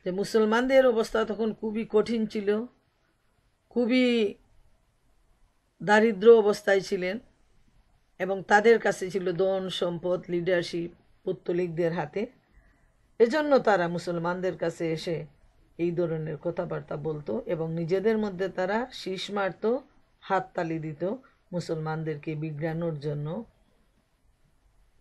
যে মুসলমানদের অবস্থা তখন খুবই কঠিন ছিল, খুবই দারিদ্র অবস্থায় ছিলেন এবং তাদের কাছে ছিল ধন সম্পদ, লিডারশিপ পৌত্তলিকদের হাতে। এজন্য তারা মুসলমানদের কাছে এসে এই ধরনের কথাবার্তা বলতো এবং নিজেদের মধ্যে তারা শীষ মারত, হাততালি দিত মুসলমানদেরকে বিগ্রানোর জন্য।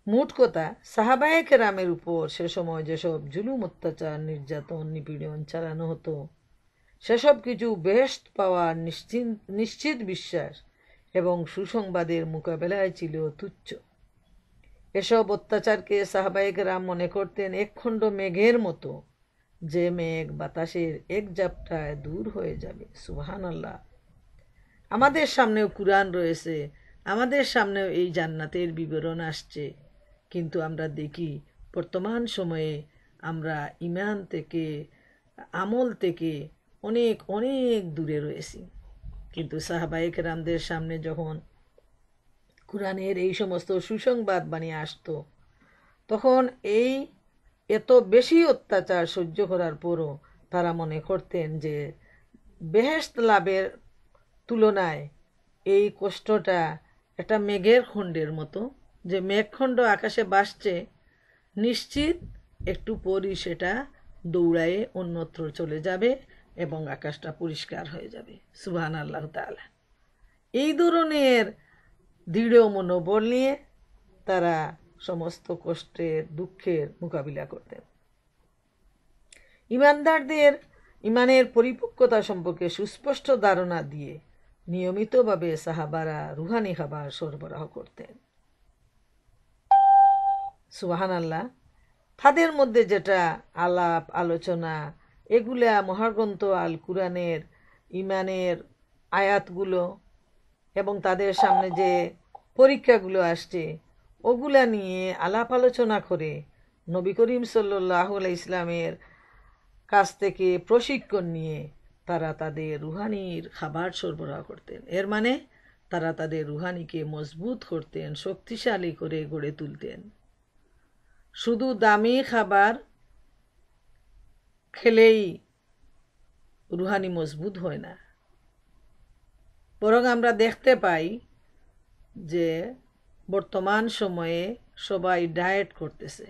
মোট কথা, সাহাবায়ে কেরামের উপর সে সময় যেসব জুলুম, অত্যাচার, নির্যাতন, নিপীড়ন চালানো হতো, সেসব কিছু বেহেশত পাওয়ার নিশ্চিত বিশ্বাস এবং সুসংবাদের মোকাবেলায় ছিল তুচ্ছ। এসব অত্যাচারকে সাহাবায়ে কেরাম মনে করতেন একখণ্ড মেঘের মতো, যে মেঘ বাতাসের এক ঝাপটায় দূর হয়ে যাবে। সুবহানাল্লাহ। আমাদের সামনেও কুরআন রয়েছে, আমাদের সামনেও এই জান্নাতের বিবরণ আসছে, কিন্তু আমরা দেখি বর্তমান সময়ে আমরা ঈমান থেকে, আমল থেকে অনেক অনেক দূরে রয়েছি। কিন্তু সাহাবায়ে কেরামদের সামনে যখন কুরআনের এই সমস্ত সুসংবাদ বানিয়ে আসতো, তখন এই এত বেশি অত্যাচার সহ্য করার পরও তারা মনে করতেন যে বেহেশত লাভের তুলনায় এই কষ্টটা একটা মেঘের খণ্ডের মতো, যে মেঘখণ্ড আকাশে ভাসছে, নিশ্চিত একটু পরই সেটা দৌড়ায়ে অন্যত্র চলে যাবে এবং আকাশটা পরিষ্কার হয়ে যাবে। সুবহানাল্লাহ তাআলা। এই ধরনের দৃঢ় মনোবল নিয়ে তারা সমস্ত কষ্টের, দুঃখের মোকাবিলা করতেন। ইমানদারদের ইমানের পরিপক্কতা সম্পর্কে সুস্পষ্ট ধারণা দিয়ে নিয়মিতভাবে সাহাবারা রুহানি খাবার সরবরাহ করতেন। সুবহানাল্লাহ। তাদের মধ্যে যেটা আলাপ আলোচনা, এগুলা মহাগ্রন্থ আল কুরআনের ইমানের আয়াতগুলো এবং তাদের সামনে যে পরীক্ষাগুলো আসছে, ওগুলা নিয়ে আলাপ আলোচনা করে নবী করিম সাল্লাল্লাহু আলাইহি ইসলামের কাছ থেকে প্রশিক্ষণ নিয়ে তারা তাদের রুহানির খাবার সরবরাহ করতেন। এর মানে তারা তাদের রুহানিকে মজবুত করতেন, শক্তিশালী করে গড়ে তুলতেন। শুধু দামি খাবার খেলেই রুহানি মজবুত হয় না, বরং আমরা দেখতে পাই যে বর্তমান সময়ে সবাই ডায়েট করতেছে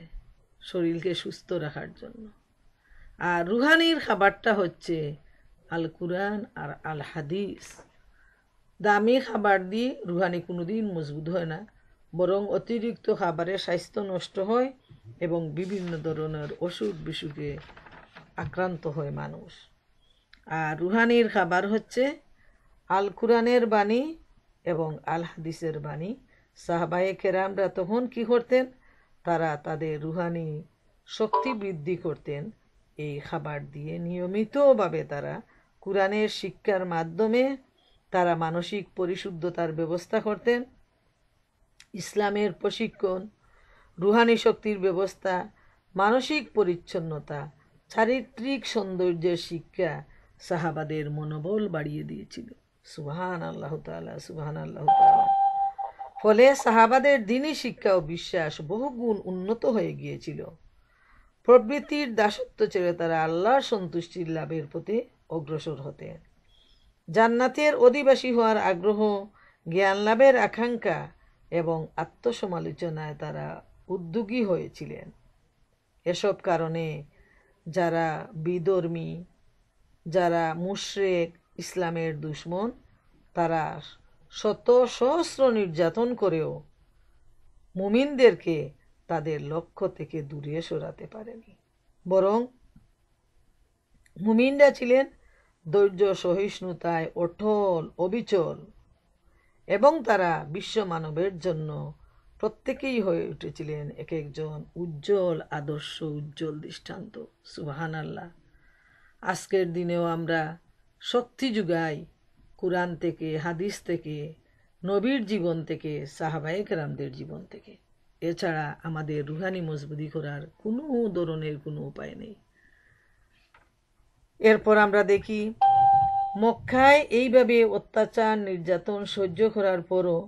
শরীরকে সুস্থ রাখার জন্য। আর রুহানির খাবারটা হচ্ছে আল কুরআন আর আল হাদিস। দামি খাবার দিয়ে রুহানি কোনোদিন মজবুত হয় না, বরং অতিরিক্ত খাবারে স্বাস্থ্য নষ্ট হয় এবং বিভিন্ন ধরনের অসুখ বিসুখে আক্রান্ত হয় মানুষ। আর রুহানির খাবার হচ্ছে আল কুরআনের বাণী এবং আল হাদিসের বাণী। সাহাবায়ে কেরামরা তখন কি করতেন? তারা তাদের রুহানি শক্তি বৃদ্ধি করতেন এই খাবার দিয়ে। নিয়মিতভাবে তারা কুরআনের শিক্ষার মাধ্যমে তারা মানসিক পরিশুদ্ধতার ব্যবস্থা করতেন। ইসলামের প্রশিক্ষণ, রুহানি শক্তির ব্যবস্থা, মানসিক পরিচ্ছন্নতা, চারিত্রিক সৌন্দর্যের শিক্ষা সাহাবাদের মনোবল বাড়িয়ে দিয়েছিল। সুবহানাল্লাহু তাআলা, সুবহানাল্লাহু তাআলা। ফলে সাহাবাদের দ্বীনি শিক্ষা ও বিশ্বাস বহুগুণ উন্নত হয়ে গিয়েছিল। প্রবৃত্তির দাসত্ব ছেড়ে তারা আল্লাহর সন্তুষ্টির লাভের পথে অগ্রসর হতেন। জান্নাতের অধিবাসী হওয়ার আগ্রহ, জ্ঞান লাভের আকাঙ্ক্ষা এবং আত্মসমালোচনায় তারা উদ্যোগী হয়েছিলেন। এসব কারণে যারা বিধর্মী, যারা মুশরিক, ইসলামের দুশমন, তারা শত সহস্র নির্যাতন করেও মুমিনদেরকে তাদের লক্ষ্য থেকে দূরে সরাতে পারেনি। বরং মুমিনরা ছিলেন ধৈর্য সহিষ্ণুতায় অটল, অবিচল, এবং তারা বিশ্ব মানবের জন্য প্রত্যেকেই হয়ে উঠেছিলেন এক একজন উজ্জ্বল আদর্শ, উজ্জ্বল দৃষ্টান্ত। সুবহানাল্লাহ। আজকের দিনেও আমরা শক্তি যোগাই কুরআন থেকে, হাদিস থেকে, নবীর জীবন থেকে, সাহাবায়ে কেরামদের জীবন থেকে। এছাড়া আমাদের রুহানি মজবুতি করার কোনো ধরনের কোনো উপায় নেই। এরপর আমরা দেখি মক্কায় এইভাবে অত্যাচার নির্যাতন সহ্য করার পরও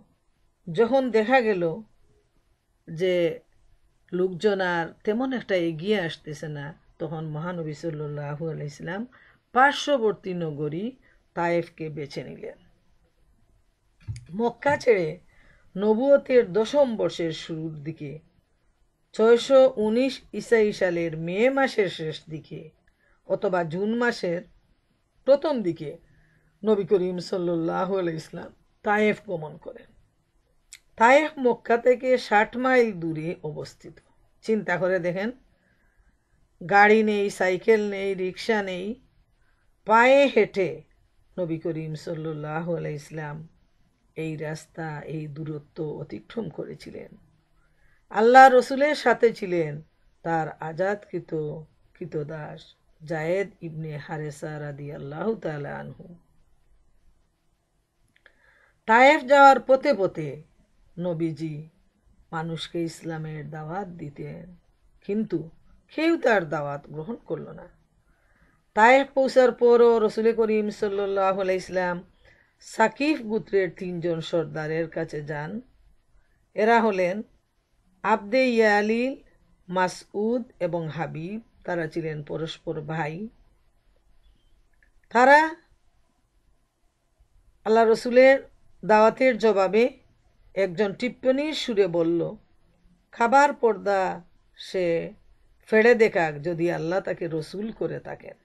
যখন দেখা গেল যে লোকজন আর তেমন একটা এগিয়ে আসতেছে না, তখন মহানবী সাল্লাল্লাহু আলাইহি সাল্লাম পার্শ্ববর্তী নগরী তায়েফকে বেছে নিলেন। মক্কা ছেড়ে নবুয়তের 10ম বর্ষের শুরুর দিকে 619 ঈসাই সালের মে মাসের শেষ দিকে অথবা জুন মাসের প্রথম দিকে নবী করিম সাল্লাল্লাহু আলাইহি সাল্লাম তায়েফ গমন করেন। তায়েফ মক্কা থেকে 60 মাইল দূরে অবস্থিত। চিন্তা করে দেখেন, গাড়ি নেই, সাইকেল নেই, রিক্সা নেই, পায়ে হেঁটে নবী করিম সাল্লাল্লাহু আলাইহি সাল্লাম এই রাস্তা, এই দূরত্ব অতিক্রম করেছিলেন। আল্লাহ রসুলের সাথে ছিলেন তার আজাদকৃত কৃতদাস জায়েদ ইবনে হারেসা রাদিয়াল্লাহু তাআলা আনহু। তায়েফ যাওয়ার পথে পথে নবীজি মানুষকে ইসলামের দাওয়াত দিতেন, কিন্তু কেউ তার দাওয়াত গ্রহণ করল না। তায়েফ পৌঁছার পরও রসুল করিম সাল্লাল্লাহু আলাইহি সাল্লাম সাকিফ গোত্রের 3 জন সর্দারের কাছে যান। এরা হলেন আবদে ইয়ালিল, মাসউদ এবং হাবিব। তারা ছিলেন পরস্পর ভাই। তারা আল্লাহ রসুলের দাওয়াতের জবাবে একজন টিপ্পণীর সুরে বলল, খাবার পর্দা সে ফেড়ে দেখাক যদি আল্লাহ তাকে রসুল করে থাকেন।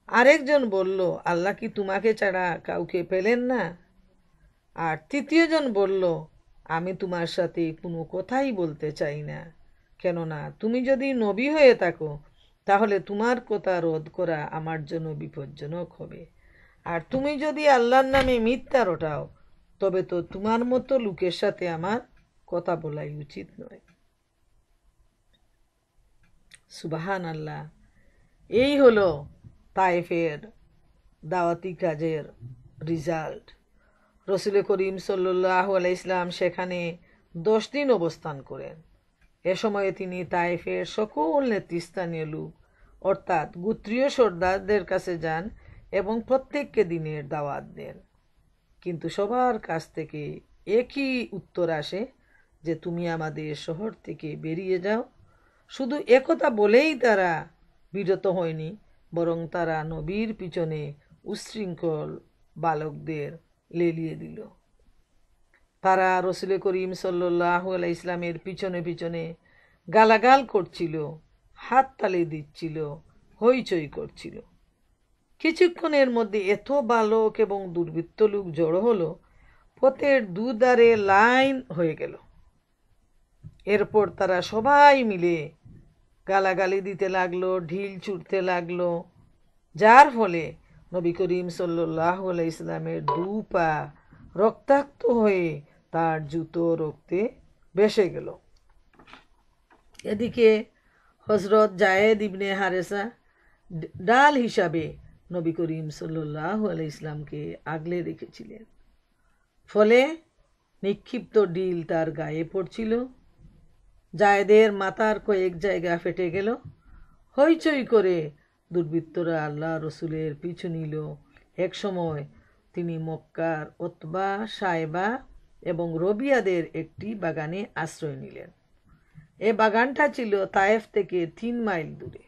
আরেকজন বলল, আল্লাহ কি তোমাকে ছাড়া কাউকে পেলেন না? আর তৃতীয়জন বলল, আমি তোমার সাথে কোনো কথাই বলতে চাই না, কেননা তুমি যদি নবী হয়ে থাকো তাহলে তোমার কথা রোধ করা আমার জন্য বিপজ্জনক হবে, আর তুমি যদি আল্লাহর নামে মিথ্যা রটাও তবে তো তোমার মতো লোকের সাথে আমার কথা বলাই উচিত নয়। সুবহান আল্লাহ। এই হলো তায়েফের দাওয়াতি কাজের রেজাল্ট। রসুল করিম সাল্লাল্লাহু আলাইহি সাল্লাম সেখানে 10 দিন অবস্থান করেন। এ সময়ে তিনি তায়েফের সকল নেতৃস্থানীয় লোক অর্থাৎ গোত্রীয় সর্দারদের কাছে যান এবং প্রত্যেককে দিনের দাওয়াত দেন। কিন্তু সবার কাছ থেকে একই উত্তর আসে যে তুমি আমাদের শহর থেকে বেরিয়ে যাও। শুধু একথা বলেই তারা বিরত হয়নি, বরং তারা নবীর পিছনে উচ্ছৃঙ্খল বালকদের লেলিয়ে দিল। তারা রসুল করিম সাল্লাল্লাহু আলাইহি ইসলামের পিছনে পিছনে গালাগাল করছিল, হাত তালি দিচ্ছিল, হইচই করছিল। কিছুক্ষণের মধ্যে এত বালক এবং দুর্বৃত্ত লোক জড়ো হলো, পথের দুধারে লাইন হয়ে গেল। এরপর তারা সবাই মিলে গালাগালি দিতে লাগলো, ঢিল ছুটতে লাগলো, যার ফলে নবী করিম সাল্লাল্লাহু আলাইহি ইসলামের 2 পা রক্তাক্ত হয়ে তার জুতো রক্তে ভেসে গেল। এদিকে হযরত জায়েদ ইবনে হারেসা ডাল হিসাবে নবী করিম সাল্লাল্লাহু আলাইহি ইসলামকে আগলে রেখেছিলেন, ফলে নিক্ষিপ্ত ঢিল তার গায়ে পড়ছিল। জায়েদের মাথার কয়েক জায়গা ফেটে গেল। হইচই করে দুর্বৃত্তরা আল্লাহ রসুলের পিছু নিল। এক সময় তিনি মক্কার উতবা, সাইবা এবং রবিয়াদের একটি বাগানে আশ্রয় নিলেন। এ বাগানটা ছিল তায়েফ থেকে 3 মাইল দূরে।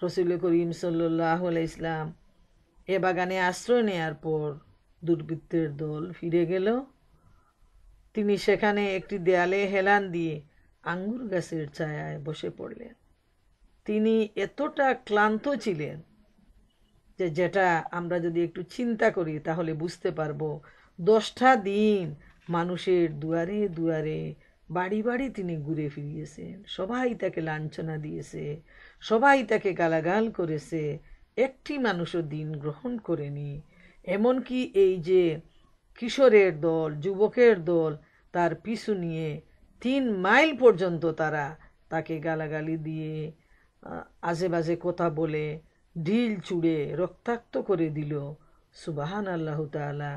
রসুল করিম সাল্লাল্লাহু আলাইহি ইসলাম এ বাগানে আশ্রয় নেয়ার পর দুর্বৃত্তের দল ফিরে গেল। তিনি সেখানে একটি দেয়ালে হেলান দিয়ে আঙ্গুর গাছের ছায়ায় বসে পড়লেন। তিনি এতটা ক্লান্ত ছিলেন যে যেটা আমরা যদি একটু চিন্তা করি তাহলে বুঝতে পারবো। 10টা দিন মানুষের দুয়ারে দুয়ারে, বাড়ি বাড়ি তিনি ঘুরে ফিরিয়েছেন। সবাই তাকে লাঞ্ছনা দিয়েছে, সবাই তাকে গালাগাল করেছে, একটি মানুষও দিন গ্রহণ করেনি। এমনকি এই যে কিশোরের দল, যুবকের দল তার পিছু নিয়ে 3 মাইল পর্যন্ত তারা তাকে গালাগালি দিয়ে, আজে বাজে কথা বলে, ঢিল ছুঁড়ে রক্তাক্ত করে দিল। সুবহান আল্লাহ তাআলা।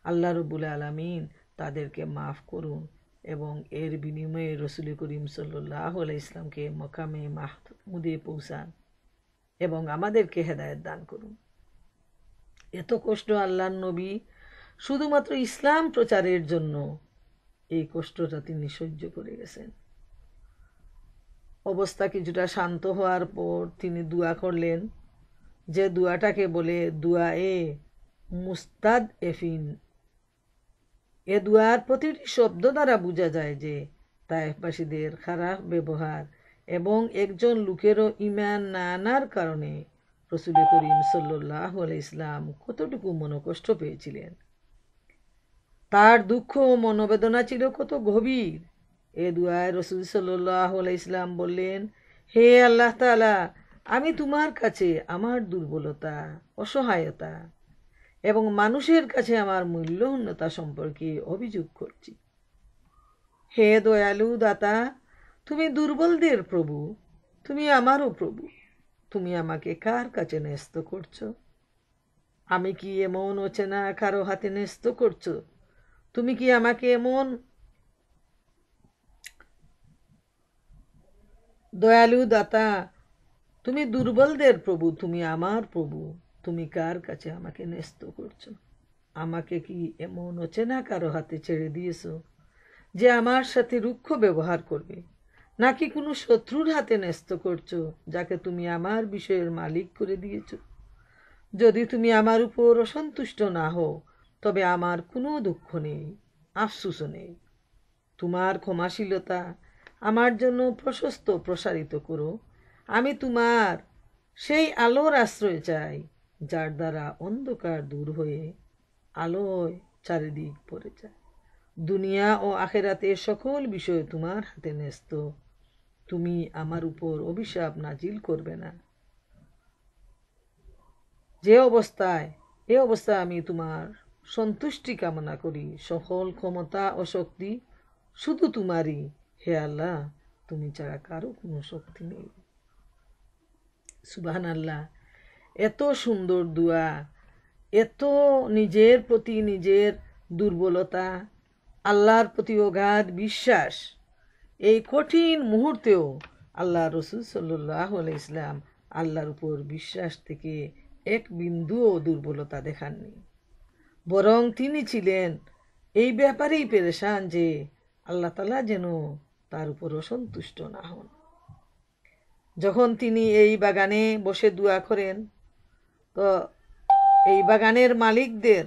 আল্লাহ রাব্বুল আলামিন তাদেরকে মাফ করুন এবং এর বিনিময়ে রসুল করিম সাল্লাল্লাহু আলাইহি ইসলামকে মকামে মাহমুদে পৌঁছান এবং আমাদেরকে হেদায়েত দান করুন। এত কষ্ট আল্লাহর নবী শুধুমাত্র ইসলাম প্রচারের জন্য এই কষ্টটা তিনি সহ্য করে গেছেন। অবস্থা কিছুটা শান্ত হওয়ার পর তিনি দোয়া করলেন, যে দোয়াটাকে বলে দোয়া মুস্তাদ এফিন। এ দোয়ার প্রতিটি শব্দ দ্বারা বোঝা যায় যে তায়েফবাসীদের খারাপ ব্যবহার এবং একজন লোকেরও ঈমান না আনার কারণে রাসূল করিম সাল্লাল্লাহু আলাইহি ইসলাম কতটুকু মনোকষ্ট পেয়েছিলেন। তার দুঃখ ও মনোবেদনা ছিল কত গভীর। এ দুআয় রাসূল সাল্লাল্লাহু আলাইহি ইসলাম বললেন, হে আল্লাহ তাআলা, আমি তোমার কাছে আমার দুর্বলতা, অসহায়তা এবং মানুষের কাছে আমার মূল্যহীনতা সম্পর্কে অভিযোগ করছি। হে দয়ালু দাতা, তুমি দুর্বলদের প্রভু, তুমি আমারও প্রভু। তুমি আমাকে কার কাছে ন্যস্ত করছো? আমি কি এমন অচেনা কারো হাতে ন্যস্ত করছো? তুমি কি আমাকে এমন দয়ালু দাতা, তুমি দুর্বলদের প্রভু, তুমি আমার প্রভু, তুমি কার কাছে আমাকে ন্যস্ত করছো? আমাকে কি এমন অচেনা কারো হাতে ছেড়ে দিয়েছো যে আমার সাথে রুক্ষ ব্যবহার করবে, নাকি কোনো শত্রুর হাতে ন্যস্ত করছো যাকে তুমি আমার বিষয়ের মালিক করে দিয়েছো? যদি তুমি আমার উপর অসন্তুষ্ট না হও তবে আমার কোনো দুঃখ নেই, আফসোসও নেই। তোমার ক্ষমাশীলতা আমার জন্য প্রশস্ত প্রসারিত করো। আমি তোমার সেই আলোর আশ্রয় চাই যার দ্বারা অন্ধকার দূর হয়ে আলোয় চারিদিক ভরে যায়। দুনিয়া ও আখিরাতের সকল বিষয় তোমার হাতে ন্যস্ত। তুমি আমার উপর অভিশাপ নাজিল করবে না। এ অবস্থায় আমি তোমার সন্তুষ্টি কামনা করি। সকল ক্ষমতা ও শক্তি শুধু তোমারই। হে আল্লাহ, তুমি ছাড়া কারো কোনো শক্তি নেই। সুবহানাল্লাহ। এত সুন্দর দোয়া, এত নিজের প্রতি নিজের দুর্বলতা, আল্লাহর প্রতি অগাধ বিশ্বাস। এই কঠিন মুহূর্তেও আল্লাহ রসুল সাল্লাল্লাহু আলাইহি ইসলাম আল্লাহর উপর বিশ্বাস থেকে এক বিন্দুও দুর্বলতা দেখাননি, বরং তিনি ছিলেন এই ব্যাপারেই পেরেশান যে আল্লাহ তাআলা যেন তার উপর অসন্তুষ্ট না হন। যখন তিনি এই বাগানে বসে দোয়া করেন, তো এই বাগানের মালিকদের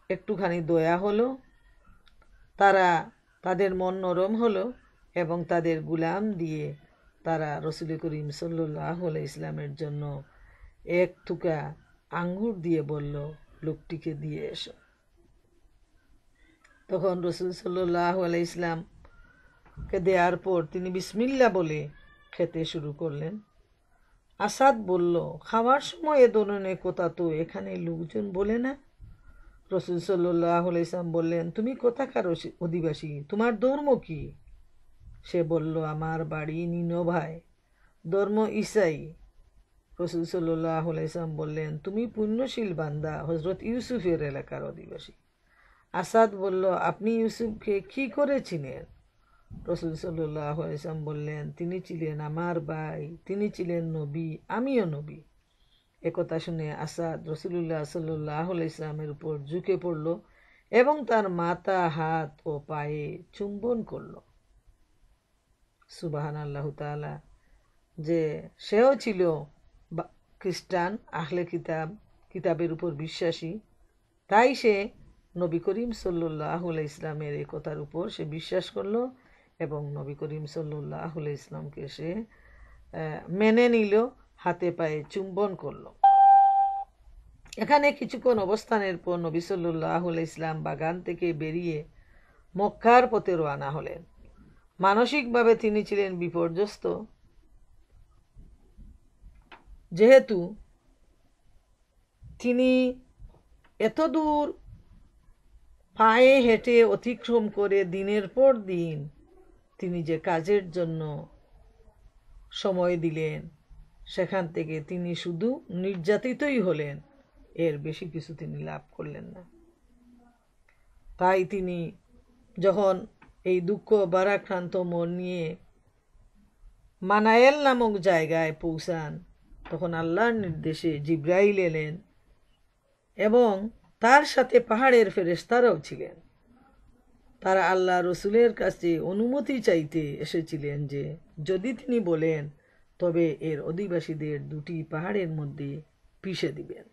একটুখানি দয়া হলো, তাদের মন নরম হলো এবং তাদের গুলাম দিয়ে তারা রসুল করিম সাল্লাল্লাহু আলাইহি ইসলামের জন্য এক থুকা আঙ্গুর দিয়ে বলল, লোকটিকে দিয়ে এসো। তখন রসুল সাল্লাল্লাহু আলাইহি ইসলামকে দেওয়ার পর তিনি বিসমিল্লাহ বলে খেতে শুরু করলেন। আসাদ বলল, খাওয়ার সময় এ ধরনের কথা তো এখানে লোকজন বলে না। রসুল সাল্লাল্লাহু আলাইহি ইসলাম বললেন, তুমি কোথাকার অধিবাসী? তোমার ধর্ম কি? সে বলল, আমার বাড়ি নিনভায়, ধর্ম ঈসাই। রসুল সাল্লাল্লাহু আলাইহি ইসলাম বললেন, তুমি পুণ্যশীল বান্দা হযরত ইউসুফের এলাকার অধিবাসী। আসাদ বলল, আপনি ইউসুফকে কি করে চিনেন? রসুল সাল্লাল্লাহু আলাইহি ওয়াসাল্লাম বললেন, তিনি ছিলেন আমার ভাই, তিনি ছিলেন নবী, আমিও নবী। একথা শুনে আসাদ রাসূলুল্লাহ সাল্লাল্লাহু আলাইহি ওয়াসাল্লামের উপর ঝুঁকে পড়ল এবং তার মাথা, হাত ও পায়ে চুম্বন করল। সুবহানাল্লাহু তাআলা। যে সেও ছিল খ্রিস্টান, আহলে কিতাবের উপর বিশ্বাসী, তাই সে নবী করিম সাল্লাল্লাহু আলাইহি ইসলামের এই কথার উপর সে বিশ্বাস করলো এবং নবী করিম সাল্লাল্লাহু আলাইহি ইসলামকে সে মেনে নিল, হাতে পায়ে চুম্বন করলো। এখানে কিছুক্ষণ অবস্থানের পর নবী সাল্লাল্লাহু আলাইহি ইসলাম বাগান থেকে বেরিয়ে মক্কার পথে রওনা হলেন। মানসিকভাবে তিনি ছিলেন বিপর্যস্ত, যেহেতু তিনি এত দূর পায়ে হেঁটে অতিক্রম করে দিনের পর দিন তিনি যে কাজের জন্য সময় দিলেন, সেখান থেকে তিনি শুধু নির্যাতিতই হলেন, এর বেশি কিছু তিনি লাভ করলেন না। তাই তিনি যখন এই দুঃখ ভারাক্রান্ত মন নিয়ে মানায়েল নামক জায়গায় পৌঁছান, তখন আল্লাহর নির্দেশে জিব্রাইল এলেন এবং তার সাথে পাহাড়ের ফেরেশতারাও ছিলেন। তারা আল্লাহ রসুলের কাছে অনুমতি চাইতে এসেছিলেন যে যদি তিনি বলেন তবে এর অধিবাসীদের দুটি পাহাড়ের মধ্যে পিষে দিবেন।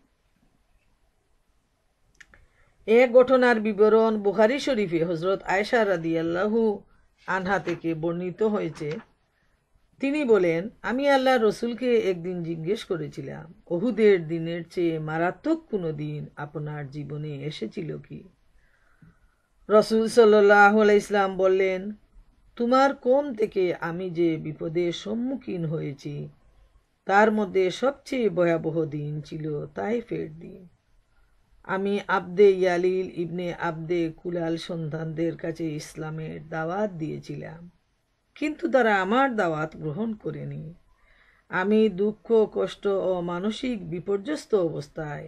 এ ঘটনার বিবরণ বুখারী শরীফে হযরত আয়েশা রাদিয়াল্লাহু আনহা থেকে বর্ণিত হয়েছে। তিনি বলেন, আমি আল্লাহ রসুলকে একদিন জিজ্ঞেস করেছিলাম, উহুদের দিনের চেয়ে মারাত্মক কোনো দিন আপনার জীবনে এসেছিল কি? রসুল সাল্লাল্লাহু আলাইহি ওয়াসাল্লাম বললেন, তোমার কোন থেকে আমি যে বিপদের সম্মুখীন হয়েছি তার মধ্যে সবচেয়ে ভয়াবহ দিন ছিল তাইফের দিন। আমি আবদে ইয়ালিল ইবনে আবদে কুলাল সন্তানদের কাছে ইসলামের দাওয়াত দিয়েছিলাম, কিন্তু তারা আমার দাওয়াত গ্রহণ করেনি। আমি দুঃখ, কষ্ট ও মানসিক বিপর্যস্ত অবস্থায়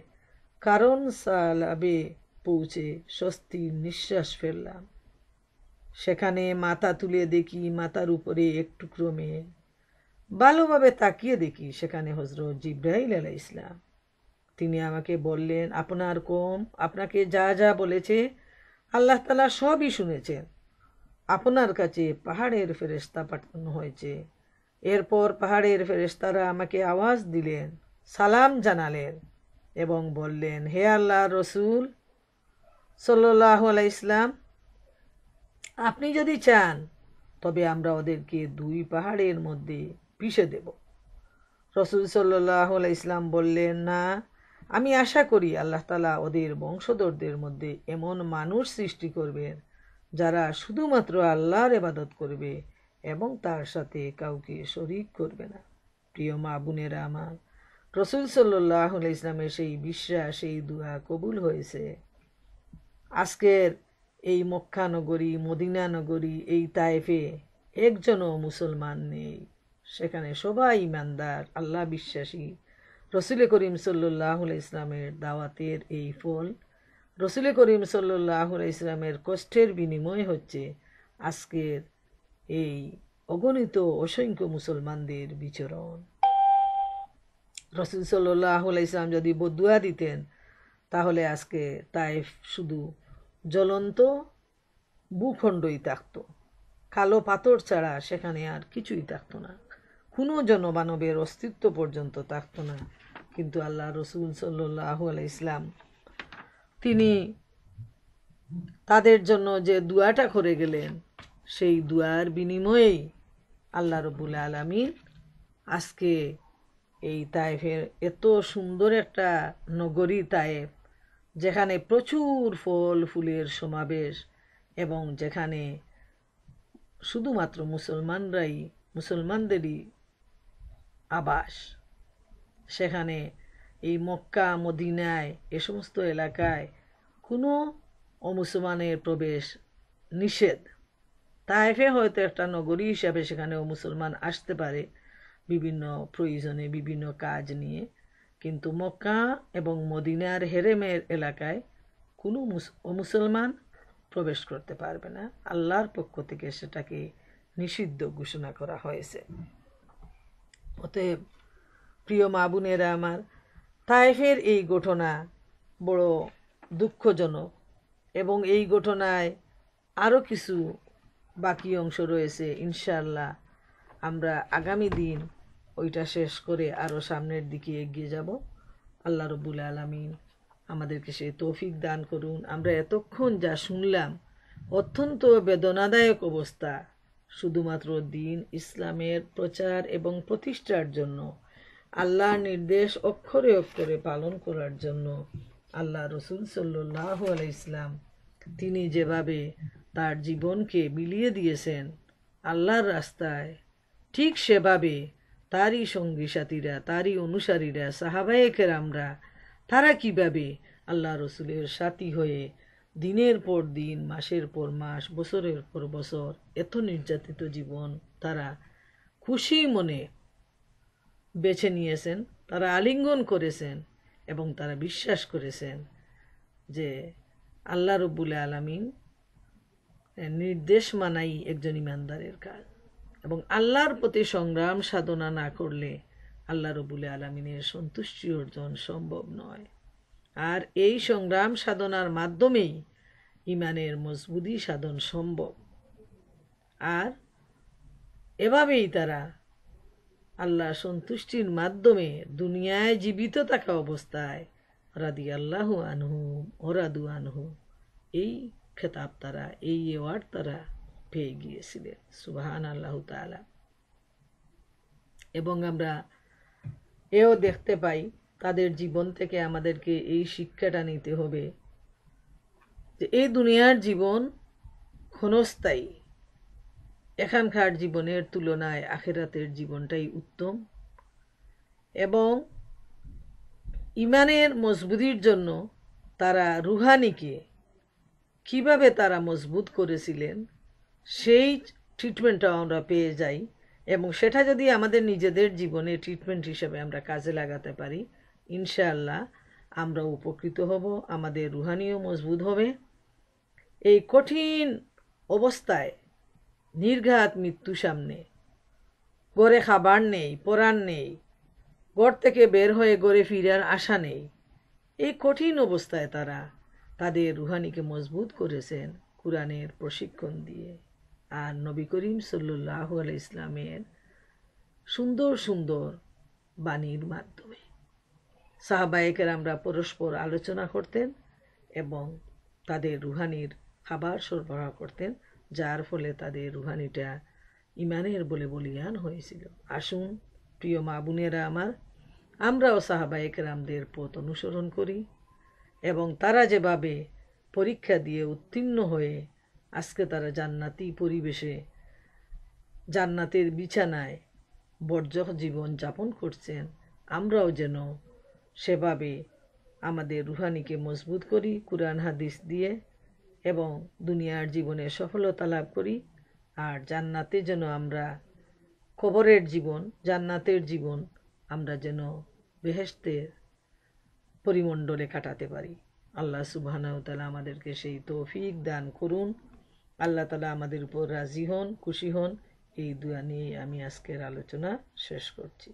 কারণ সালাবে পৌঁছে স্বস্তির নিঃশ্বাস ফেললাম। সেখানে মাথা তুলে দেখি মাথার উপরে এক টুকরো মেঘ। ভালোভাবে তাকিয়ে দেখি সেখানে হযরত জিব্রাইল আলাইহিস সালাম। তিনি আমাকে বললেন, আপনার কওম আপনাকে যা যা বলেছে আল্লাহ তাআলা সবই শুনেছেন। আপনার কাছে পাহাড়ের ফেরেশতা পাঠানো হয়েছে। এরপর পাহাড়ের ফেরেশতারা আমাকে আওয়াজ দিলেন, সালাম জানালেন এবং বললেন, হে আল্লাহর রসুল সাল্লাল্লাহু আলাইহি ওয়াসাল্লাম, আপনি যদি চান তবে আমরা ওদেরকে দুই পাহাড়ের মধ্যে পিষে দেব। রসুল সাল্লাল্লাহু আলাইহি ওয়াসাল্লাম বললেন, না, আমি আশা করি আল্লাহ তাআলা ওদের বংশধরদের মধ্যে এমন মানুষ সৃষ্টি করবেন যারা শুধুমাত্র আল্লাহর ইবাদত করবে এবং তার সাথে কাউকে শরীক করবে না। প্রিয় মা বোনেরা আমার, রসুল সাল্লাল্লাহু আলাইহি ওয়াসাল্লামের সেই বিশ্বাস, সেই দুআ কবুল হয়েছে। আজকের এই মক্কা নগরী, মদিনা নগরী, এই তায়েফে একজনও মুসলমান নেই। সেখানে সবাই ইমানদার, আল্লাহ বিশ্বাসী। রসুল করিম সাল্লাল্লাহু আলাইহি ওয়াসাল্লামের দাওয়াতের এই ফল, রসুল করিম সাল্লাল্লাহু আলাইহি ওয়াসাল্লামের কষ্টের বিনিময় হচ্ছে আজকের এই অগণিত অসংখ্য মুসলমানদের বিচরণ। রসুল সাল্লাল্লাহু আলাইহি ওয়াসাল্লাম যদি বদুয়া দিতেন তাহলে আজকে তায়েফ শুধু জ্বলন্ত ভূখণ্ডই থাকত, কালো পাথর ছাড়া সেখানে আর কিছুই থাকতো না, কোনো জনমানবের অস্তিত্ব পর্যন্ত থাকতো না। কিন্তু আল্লাহ রসুল সাল্লাল্লাহু আলাইহি ওয়াসাল্লাম তিনি তাদের জন্য যে দুয়াটা করে গেলেন, সেই দুয়ার বিনিময়েই আল্লাহ রাব্বুল আলামিন আজকে এই তায়েফের এত সুন্দর একটা নগরী তায়েফ, যেখানে প্রচুর ফল ফুলের সমাবেশ এবং যেখানে শুধুমাত্র মুসলমানদেরই আবাস, সেখানে এই মক্কা মদিনায় এ সমস্ত এলাকায় কোনো অমুসলমানের প্রবেশ নিষেধ। তায়েফে হয়তো একটা নগরী হিসাবে সেখানেও মুসলমান আসতে পারে বিভিন্ন প্রয়োজনে, বিভিন্ন কাজ নিয়ে, কিন্তু মক্কা এবং মদিনার হেরেমের এলাকায় কোনো মুসলমান প্রবেশ করতে পারবে না। আল্লাহর পক্ষ থেকে সেটাকে নিষিদ্ধ ঘোষণা করা হয়েছে। অতএব প্রিয় মা বোনেরা আমার, তায়েফের এই ঘটনা বড় দুঃখজনক এবং এই ঘটনায় আরও কিছু বাকি অংশ রয়েছে। ইনশাআল্লাহ আমরা আগামী দিন ওইটা শেষ করে আরও সামনের দিকে এগিয়ে যাব। আল্লাহ রাব্বুল আলামিন আমাদেরকে সে তৌফিক দান করুন। আমরা এতক্ষণ যা শুনলাম অত্যন্ত বেদনাদায়ক অবস্থা, শুধুমাত্র দ্বীন ইসলামের প্রচার এবং প্রতিষ্ঠার জন্য, আল্লাহর নির্দেশ অক্ষরে অক্ষরে পালন করার জন্য আল্লাহ রসুল সাল্লাল্লাহু আলাইহি ওয়াসাল্লাম তিনি যেভাবে তার জীবনকে বিলিয়ে দিয়েছেন আল্লাহর রাস্তায়, ঠিক সেভাবে তারই সঙ্গী সাথীরা, তারই অনুসারীরা, সাহাবায়ে কেরামরা, তারা কিভাবে আল্লাহ রসুলের সাথী হয়ে দিনের পর দিন, মাসের পর মাস, বছরের পর বছর এত নির্যাতিত জীবন তারা খুশি মনে বেছে নিয়েছেন, তারা আলিঙ্গন করেছেন এবং তারা বিশ্বাস করেছেন যে আল্লাহ রব্বুল আলামিন নির্দেশ মানাই একজন ইমানদারের কাজ, এবং আল্লাহর প্রতি সংগ্রাম সাধনা না করলে আল্লাহ রব্বুল আলামিনের সন্তুষ্টি অর্জন সম্ভব নয়। আর এই সংগ্রাম সাধনার মাধ্যমেই ইমানের মজবুতি সাধন সম্ভব। আর এভাবেই তারা আল্লাহ সন্তুষ্টির মাধ্যমে দুনিয়ায় জীবিত থাকা অবস্থায় রাদিয়াল্লাহু আনহু ওরাদু আনহু এই খেতাব তারা, এই অ্যাওয়ার্ড তারা পেয়ে গিয়েছিলেন। সুবহান আল্লাহ তাআলা। এবং আমরা এও দেখতে পাই তাদের জীবন থেকে আমাদেরকে এই শিক্ষাটা নিতে হবে যে এই দুনিয়ার জীবন ক্ষণস্থায়ী, এখানকার জীবনের তুলনায় আখিরাতের জীবনটাই উত্তম। এবং ইমানের মজবুতির জন্য তারা রুহানিকে কিভাবে তারা মজবুত করেছিলেন সেই ট্রিটমেন্টটাও আমরা পেয়ে যাই, এবং সেটা যদি আমাদের নিজেদের জীবনে ট্রিটমেন্ট হিসেবে আমরা কাজে লাগাতে পারি, ইনশাআল্লাহ আমরা উপকৃত হব, আমাদের রুহানিও মজবুত হবে। এই কঠিন অবস্থায় নির্ঘাত মৃত্যু সামনে, ঘরে খাবার নেই, পরাণ নেই, ঘর থেকে বের হয়ে ঘরে ফিরার আশা নেই, এই কঠিন অবস্থায় তারা তাদের রুহানিকে মজবুত করেছেন কুরআনের প্রশিক্ষণ দিয়ে আর নবী করিম সাল্লাল্লাহু আলাইহি ইসলামের সুন্দর সুন্দর বাণীর মাধ্যমে। সাহাবায়ে কেরামরা পরস্পর আলোচনা করতেন এবং তাদের রুহানির খাবার সরবরাহ করতেন, যার ফলে তাদের রুহানিটা ইমানের বলে বলিয়ান হয়েছিল। আসুন প্রিয় মা বোনেরা আমার, আমরাও সাহাবায়ে কেরামদের পথ অনুসরণ করি এবং তারা যেভাবে পরীক্ষা দিয়ে উত্তীর্ণ হয়ে আজকে তারা জান্নাতি পরিবেশে জান্নাতের বিছানায় বরজখ জীবন যাপন করছেন, আমরাও যেন সেভাবে আমাদের রুহানিকে মজবুত করি কুরআন হাদিস দিয়ে এবং দুনিয়ার জীবনে সফলতা লাভ করি। আর জান্নাতে যেন আমরা কবরের জীবন, জান্নাতের জীবন আমরা যেন বেহেশতের পরিমণ্ডলে কাটাতে পারি। আল্লাহ সুবহানাহু ওয়া তাআলা আমাদেরকে সেই তৌফিক দান করুন। আল্লাহ তাআলা আমাদের উপর রাজি হন, খুশি হন। এই দোয়া নিয়ে আমি আজকের আলোচনা শেষ করছি।